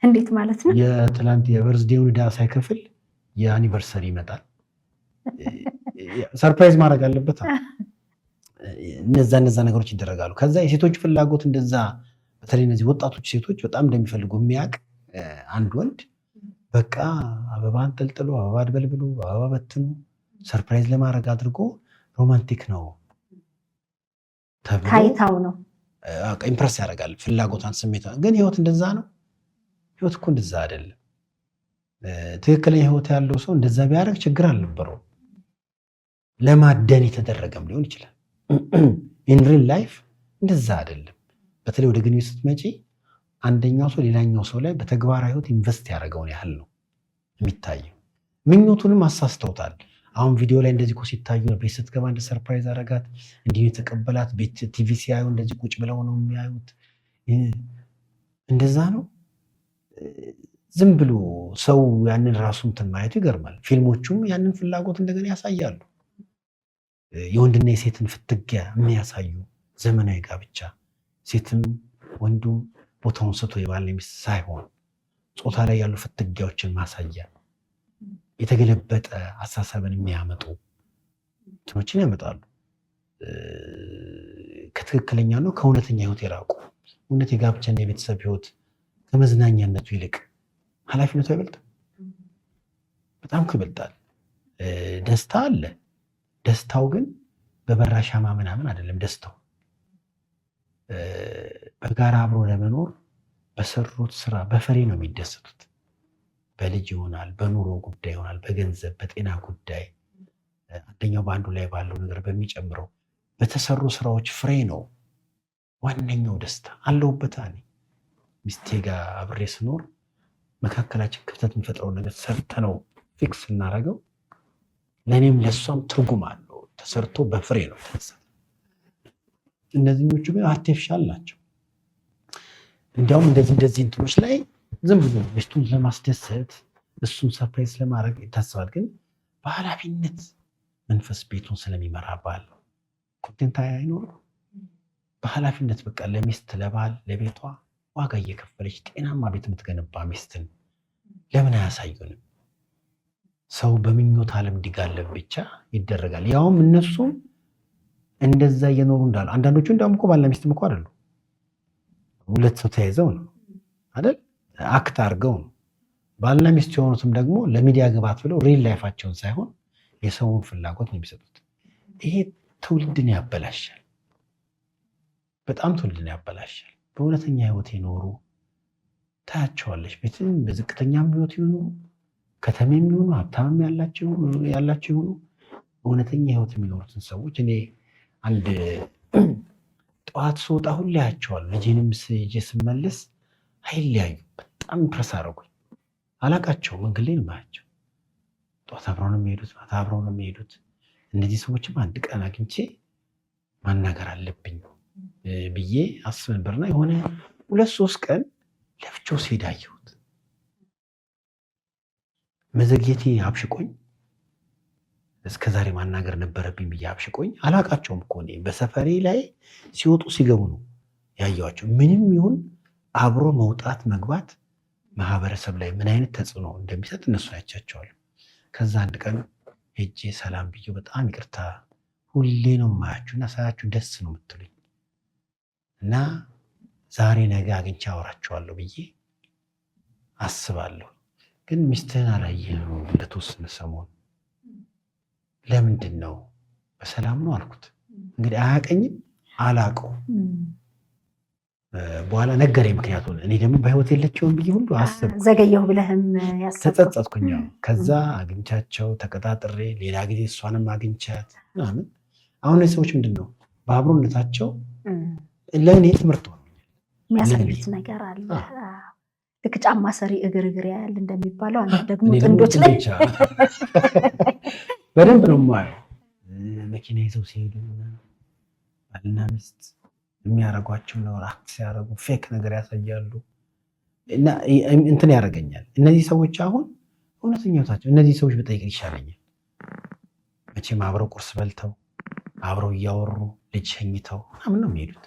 እንዴት ማለት ነው? የትላንት የበርዝዴውን ዕዳ ሳይከፍል የአኒቨርሰሪ ይመጣል። ሰርፕራይዝ ማድረግ አለበት። እነዛ ነገሮች ይደረጋሉ። ከዛ የሴቶች ፍላጎት እንደዛ በተለይ እነዚህ ወጣቶች ሴቶች በጣም እንደሚፈልጉ የሚያውቅ አንድ ወንድ በቃ አበባ አንጠልጥሎ አበባ አድበልብሎ አበባ በትኑ ሰርፕራይዝ ለማድረግ አድርጎ ሮማንቲክ ነው ተብሎ ታይታው ነው ኢምፕረስ ያደርጋል ፍላጎቷን፣ ስሜቷን። ግን ህይወት እንደዛ ነው? ህይወት እኮ እንደዛ አይደለም። ትክክለኛ ህይወት ያለው ሰው እንደዛ ቢያደርግ ችግር አልነበረውም። ለማደን የተደረገም ሊሆን ይችላል። ኢን ሪል ላይፍ እንደዛ አይደለም። በተለይ ወደ ግንኙነት ስትመጪ አንደኛው ሰው ሌላኛው ሰው ላይ በተግባራዊ ህይወት ኢንቨስት ያደረገውን ያህል ነው የሚታየው። ምኞቱንም አሳስተውታል። አሁን ቪዲዮ ላይ እንደዚህ እኮ ሲታዩ ቤት ስትገባ እንደ ሰርፕራይዝ አረጋት፣ እንዲሁ የተቀበላት ቤት ቲቪ ሲያዩ እንደዚህ ቁጭ ብለው ነው የሚያዩት። እንደዛ ነው። ዝም ብሎ ሰው ያንን ራሱ እንትን ማየቱ ይገርማል። ፊልሞቹም ያንን ፍላጎት እንደገና ያሳያሉ። የወንድና የሴትን ፍትጊያ የሚያሳዩ ዘመናዊ ጋብቻ፣ ሴትም ወንዱም ቦታውን ስቶ የባልና የሚስት ሳይሆን ጾታ ላይ ያሉ ፍትጊያዎችን ማሳያ፣ የተገለበጠ አሳሰብን የሚያመጡ እንትኖችን ያመጣሉ። ከትክክለኛ ነው ከእውነተኛ ህይወት የራቁ እውነት የጋብቻና የቤተሰብ ህይወት ከመዝናኛነቱ ይልቅ ኃላፊነቱ አይበልጥም? በጣም ይበልጣል። ደስታ አለ። ደስታው ግን በበራ ሻማ ምናምን አይደለም። ደስታው በጋራ አብሮ ለመኖር በሰሩት ስራ በፍሬ ነው የሚደሰቱት። በልጅ ይሆናል፣ በኑሮ ጉዳይ ይሆናል፣ በገንዘብ በጤና ጉዳይ አንደኛው በአንዱ ላይ ባለው ነገር በሚጨምረው በተሰሩ ስራዎች ፍሬ ነው ዋነኛው ደስታ። አለሁበት እኔ ሚስቴ ጋር አብሬ ስኖር መካከላችን ክፍተት የሚፈጥረው ነገር ሰርተነው ፊክስ እናደርገው ለእኔም ለእሷም ትርጉም አለው። ተሰርቶ በፍሬ ነው ተነሳ። እነዚህኞቹ ግን አርቲፊሻል ናቸው። እንዲያውም እንደዚህ እንትኖች ላይ ዝም ብሎ ሚስቱን ለማስደሰት እሱን ሰርፕራይዝ ለማድረግ ይታሰባል። ግን በኃላፊነት መንፈስ ቤቱን ስለሚመራ ባል ኮንቴንት አይኖርም። በኃላፊነት በቃ ለሚስት ለባል ለቤቷ ዋጋ እየከፈለች ጤናማ ቤት የምትገነባ ሚስትን ለምን አያሳዩንም? ሰው በምኞት ዓለም እንዲጋለብ ብቻ ይደረጋል። ያውም እነሱ እንደዛ እየኖሩ እንዳሉ አንዳንዶቹ እንዳውም እኮ ባልና ሚስትም እኮ አይደሉ፣ ሁለት ሰው ተያይዘው ነው አይደል? አክት አድርገው ነው። ባልና ሚስት የሆኑትም ደግሞ ለሚዲያ ግባት ብለው ሪል ላይፋቸውን ሳይሆን የሰውን ፍላጎት ነው የሚሰጡት። ይሄ ትውልድን ያበላሻል፣ በጣም ትውልድን ያበላሻል። በእውነተኛ ህይወት የኖሩ ታያቸዋለች። ቤትም በዝቅተኛም ህይወት ይኖሩ ከተሜ የሚሆኑ ሀብታምም ያላቸው ይሆኑ እውነተኛ ህይወት የሚኖሩትን ሰዎች እኔ አንድ ጠዋት ስወጣ ሁሌ ያያቸዋለሁ። ልጄንም ይዤ ስመለስ አይለያዩ። በጣም ፕረስ አደረጉኝ። አላቃቸው መንገድ ላይ ነው የማያቸው። ጠዋት አብረው ነው የሚሄዱት፣ ማታ አብረው ነው የሚሄዱት። እነዚህ ሰዎችም አንድ ቀን አግኝቼ ማናገር አለብኝ ብዬ አስብ ነበርና የሆነ 2-3 ቀን ለብቻው ሲሄድ አየሁት። መዘግየቴ አብሽቆኝ እስከዛሬ ማናገር ነበረብኝ ብዬ አብሽቆኝ። አላቃቸውም እኮ እኔ በሰፈሬ ላይ ሲወጡ ሲገቡ ነው ያየኋቸው። ምንም ይሁን አብሮ መውጣት መግባት ማህበረሰብ ላይ ምን አይነት ተጽዕኖ እንደሚሰጥ እነሱ ያቻቸዋል። ከዛ አንድ ቀን ሄጄ ሰላም ብዬ በጣም ይቅርታ ሁሌ ነው የማያችሁ እና ሳያችሁ ደስ ነው የምትሉኝ እና ዛሬ ነገ አግኝቼ አወራቸዋለሁ ብዬ አስባለሁ። ግን ሚስትህን አላየህም ለተወሰነ ሰሞን ለምንድን ነው? በሰላም ነው አልኩት። እንግዲህ አያቀኝም አላቀው። በኋላ ነገረኝ ምክንያቱም። እኔ ደግሞ በህይወት የለችውን ብዬ ሁሉ አሰብኩ። ዘገየሁ ብለህም ተጸጸትኩኝ። ከዛ አግኝቻቸው ተቀጣጥሬ ሌላ ጊዜ እሷንም አግኝቻት ምናምን። አሁን ሰዎች ምንድን ነው በአብሮነታቸው ለእኔ ትምህርት ሆነ የሚያሳዩት ነገር አለ። ልክ ጫማ ሰሪ እግር ያያል እንደሚባለው አንተ ደግሞ ጥንዶች ላይ በደንብ ነው የማየው። መኪና ይዘው ሲሄዱ ባልና ሚስት የሚያደርጓቸው ነገር አክት ሲያደርጉ ፌክ ነገር ያሳያሉ እና እንትን ያደርገኛል። እነዚህ ሰዎች አሁን እውነተኛ ህይወታቸው እነዚህ ሰዎች በጠይቅ ይሻለኛል። መቼም አብረው ቁርስ በልተው አብረው እያወሩ ልጅ ሸኝተው ምናምን ነው የሚሄዱት።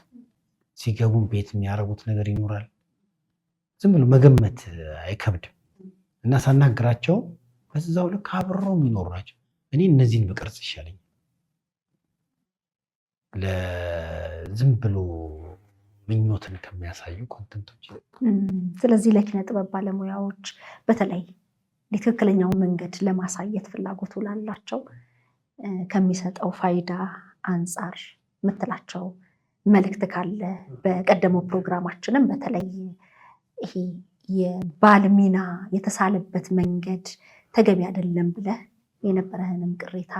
ሲገቡም ቤት የሚያደርጉት ነገር ይኖራል። ዝም ብሎ መገመት አይከብድም። እና ሳናግራቸው በዛው ልክ አብረው የሚኖሩ ናቸው። እኔ እነዚህን በቅርጽ ይሻለኛል ለዝም ብሎ ምኞትን ከሚያሳዩ ኮንተንቶች። ስለዚህ ለኪነ ጥበብ ባለሙያዎች በተለይ ትክክለኛው መንገድ ለማሳየት ፍላጎቱ ላላቸው ከሚሰጠው ፋይዳ አንጻር የምትላቸው መልእክት ካለ? በቀደመው ፕሮግራማችንም በተለይ ይሄ የባል ሚና የተሳለበት መንገድ ተገቢ አይደለም ብለህ የነበረህንም ቅሬታ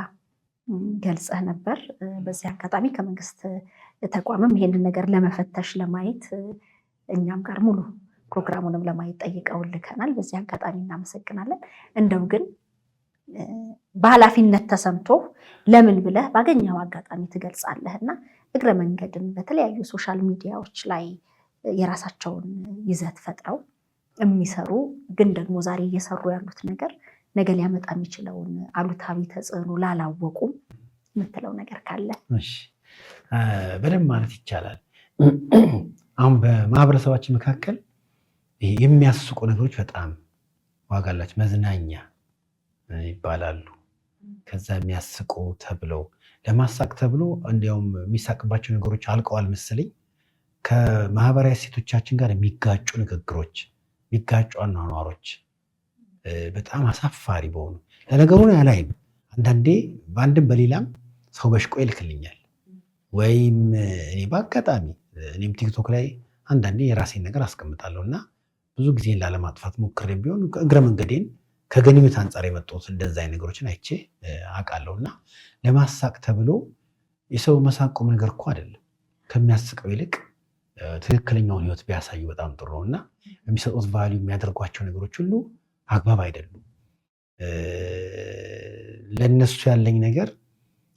ገልጸህ ነበር። በዚህ አጋጣሚ ከመንግስት ተቋምም ይሄንን ነገር ለመፈተሽ ለማየት እኛም ጋር ሙሉ ፕሮግራሙንም ለማየት ጠይቀውን ልከናል። በዚህ አጋጣሚ እናመሰግናለን። እንደው ግን በኃላፊነት ተሰምቶ ለምን ብለህ ባገኘው አጋጣሚ ትገልጻለህና እግረ መንገድን በተለያዩ ሶሻል ሚዲያዎች ላይ የራሳቸውን ይዘት ፈጥረው የሚሰሩ ግን ደግሞ ዛሬ እየሰሩ ያሉት ነገር ነገ ሊያመጣ የሚችለውን አሉታዊ ተጽዕኖ ላላወቁም የምትለው ነገር ካለ? በደንብ ማለት ይቻላል። አሁን በማህበረሰባችን መካከል የሚያስቁ ነገሮች በጣም ዋጋ አላቸው። መዝናኛ ይባላሉ። ከዛ የሚያስቁ ተብለው ለማሳቅ ተብሎ እንዲያውም የሚሳቅባቸው ነገሮች አልቀዋል መሰለኝ። ከማህበራዊ እሴቶቻችን ጋር የሚጋጩ ንግግሮች፣ የሚጋጩ አኗኗሮች በጣም አሳፋሪ በሆኑ ለነገሩ ያላይም አንዳንዴ በአንድም በሌላም ሰው በሽቆ ይልክልኛል። ወይም እኔ በአጋጣሚ እኔም ቲክቶክ ላይ አንዳንዴ የራሴን ነገር አስቀምጣለሁ እና ብዙ ጊዜ ላለማጥፋት ሞክሬ ቢሆን እግረ መንገዴን ከግንኙነት አንጻር የመጡት እንደዛ አይነት ነገሮችን አይቼ አውቃለሁ። እና ለማሳቅ ተብሎ የሰው መሳቅ ቁም ነገር እኮ አይደለም። ከሚያስቀው ይልቅ ትክክለኛውን ህይወት ቢያሳዩ በጣም ጥሩ ነው እና የሚሰጡት ቫልዩ የሚያደርጓቸው ነገሮች ሁሉ አግባብ አይደሉም። ለእነሱ ያለኝ ነገር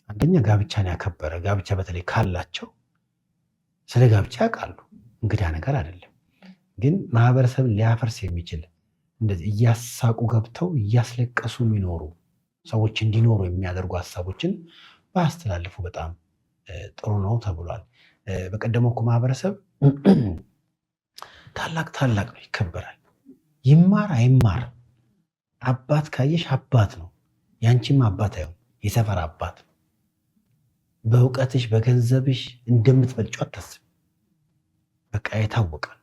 አንደኛ ጋብቻን ያከበረ ጋብቻ በተለይ ካላቸው ስለ ጋብቻ ያውቃሉ። እንግዳ ነገር አይደለም። ግን ማህበረሰብን ሊያፈርስ የሚችል እንደዚህ እያሳቁ ገብተው እያስለቀሱ የሚኖሩ ሰዎች እንዲኖሩ የሚያደርጉ ሀሳቦችን ባያስተላልፉ በጣም ጥሩ ነው ተብሏል። በቀደመው እኮ ማህበረሰብ ታላቅ ነው፣ ይከበራል። ይማር አይማር አባት ካየሽ አባት ነው። ያንቺም አባት አይሆን የሰፈር አባት ነው። በእውቀትሽ በገንዘብሽ እንደምትበልጪው አታስብ። በቃ የታወቀ ነው።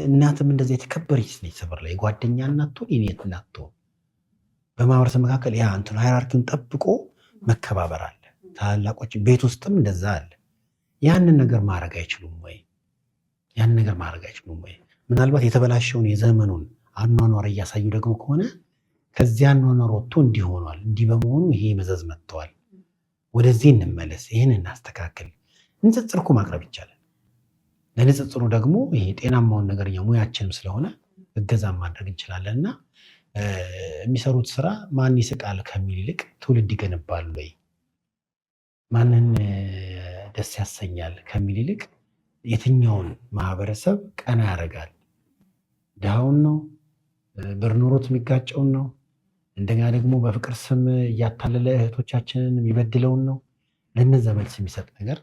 እናትም እንደዚህ የተከበረች ነች። ሰፈር ላይ የጓደኛ እናት ትሆን የኔት እናት ትሆን በማህበረሰብ መካከል ያ እንትን ሃይራርኪውን ጠብቆ መከባበር አለ። ታላላቆች ቤት ውስጥም እንደዛ አለ። ያንን ነገር ማድረግ አይችሉም ወይ? ምናልባት የተበላሸውን የዘመኑን አኗኗር እያሳዩ ደግሞ ከሆነ ከዚያ አኗኗር ወጥቶ እንዲህ ሆኗል፣ እንዲህ በመሆኑ ይሄ መዘዝ መጥተዋል፣ ወደዚህ እንመለስ፣ ይህን እናስተካክል። ንጽጽር እኮ ማቅረብ ይቻላል። ለንጽጽሩ ደግሞ ይሄ ጤናማውን ነገር እኛ ሙያችንም ስለሆነ እገዛም ማድረግ እንችላለን እና የሚሰሩት ስራ ማን ይስቃል ከሚል ይልቅ ትውልድ ይገነባሉ ወይ፣ ማንን ደስ ያሰኛል ከሚል ይልቅ የትኛውን ማህበረሰብ ቀና ያደርጋል፣ ድሃውን ነው፣ ብር ኖሮት የሚጋጨውን ነው፣ እንደገና ደግሞ በፍቅር ስም እያታለለ እህቶቻችንን የሚበድለውን ነው። ለነዛ መልስ የሚሰጥ ነገር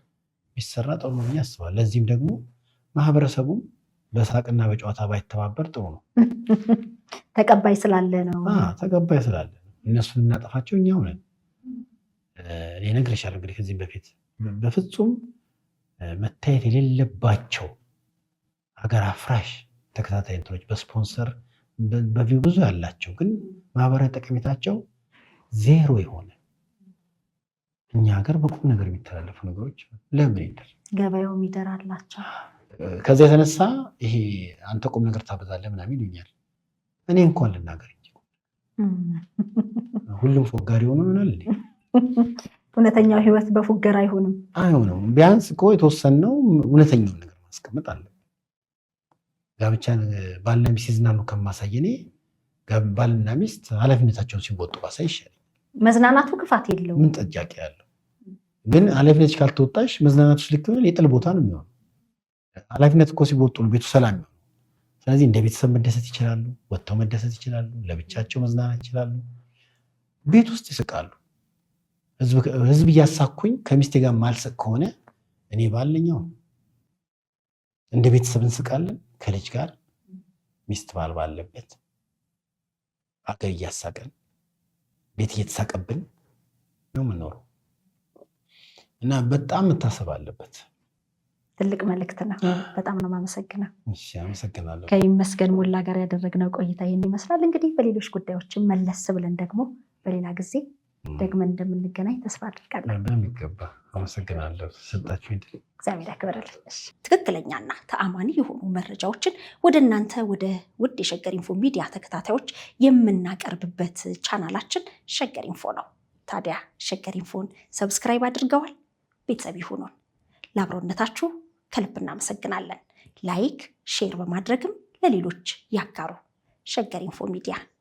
ቢሰራ ጥሩ ነው ብዬ አስባለሁ። ለዚህም ደግሞ ማህበረሰቡም በሳቅና በጨዋታ ባይተባበር ጥሩ ነው። ተቀባይ ስላለ ነው። እነሱን እናጠፋቸው እኛው ነን። እኔ እነግርሻለሁ እንግዲህ ከዚህም በፊት በፍጹም መታየት የሌለባቸው ሀገር አፍራሽ ተከታታይ እንትኖች በስፖንሰር በቪው ብዙ ያላቸው ግን ማህበራዊ ጠቀሜታቸው ዜሮ የሆነ እኛ ሀገር በቁም ነገር የሚተላለፉ ነገሮች ለምን ይደር ገበያው የሚደራላቸው። ከዚያ የተነሳ ይሄ አንተ ቁም ነገር ታበዛለህ ምናምን ይሉኛል። እኔ እንኳን ልናገር እንጂ ሁሉም ፎጋሪ ሆኖ ይሆናል። እውነተኛው ህይወት በፉገራ አይሆንም። ቢያንስ እኮ የተወሰነው እውነተኛውን ነገር ማስቀመጥ አለ። ጋብቻን ባልና ሚስት ሲዝናኑ ከማሳይ እኔ ባልና ሚስት ኃላፊነታቸውን ሲወጡ ባሳይ ይሻላል። መዝናናቱ ክፋት የለውም። ምን ጥያቄ ያለው? ግን ኃላፊነትሽ ካልተወጣሽ መዝናናቱ ልክ የጥል ቦታ ነው የሚሆነው። ኃላፊነት እኮ ሲወጡ ነው ቤቱ ሰላም ነው። ስለዚህ እንደ ቤተሰብ መደሰት ይችላሉ፣ ወጥተው መደሰት ይችላሉ፣ ለብቻቸው መዝናናት ይችላሉ፣ ቤት ውስጥ ይስቃሉ። ህዝብ እያሳኩኝ ከሚስቴ ጋር ማልስቅ ከሆነ እኔ ባለኛው እንደ ቤተሰብ እንስቃለን። ከልጅ ጋር ሚስት ባል ባለበት አገር እያሳቀን ቤት እየተሳቀብን ነው የምንኖረው እና በጣም መታሰብ አለበት። ትልቅ መልእክት ነው። በጣም ነው የማመሰግነው። እሺ፣ አመሰግናለሁ። ከይመስገን ሞላ ጋር ያደረግነው ቆይታ ይህን ይመስላል። እንግዲህ በሌሎች ጉዳዮችን መለስ ብለን ደግሞ በሌላ ጊዜ ደግመን እንደምንገናኝ ተስፋ አድርጋለሁ። በሚገባ አመሰግናለሁ ሰጣችሁ። እግዚአብሔር ያክብርልን። ትክክለኛና ተአማኒ የሆኑ መረጃዎችን ወደ እናንተ ወደ ውድ የሸገር ኢንፎ ሚዲያ ተከታታዮች የምናቀርብበት ቻናላችን ሸገር ኢንፎ ነው። ታዲያ ሸገር ኢንፎን ሰብስክራይብ አድርገዋል? ቤተሰብ ይሁኑን። ለአብሮነታችሁ ከልብ እናመሰግናለን። ላይክ፣ ሼር በማድረግም ለሌሎች ያጋሩ። ሸገር ኢንፎ ሚዲያ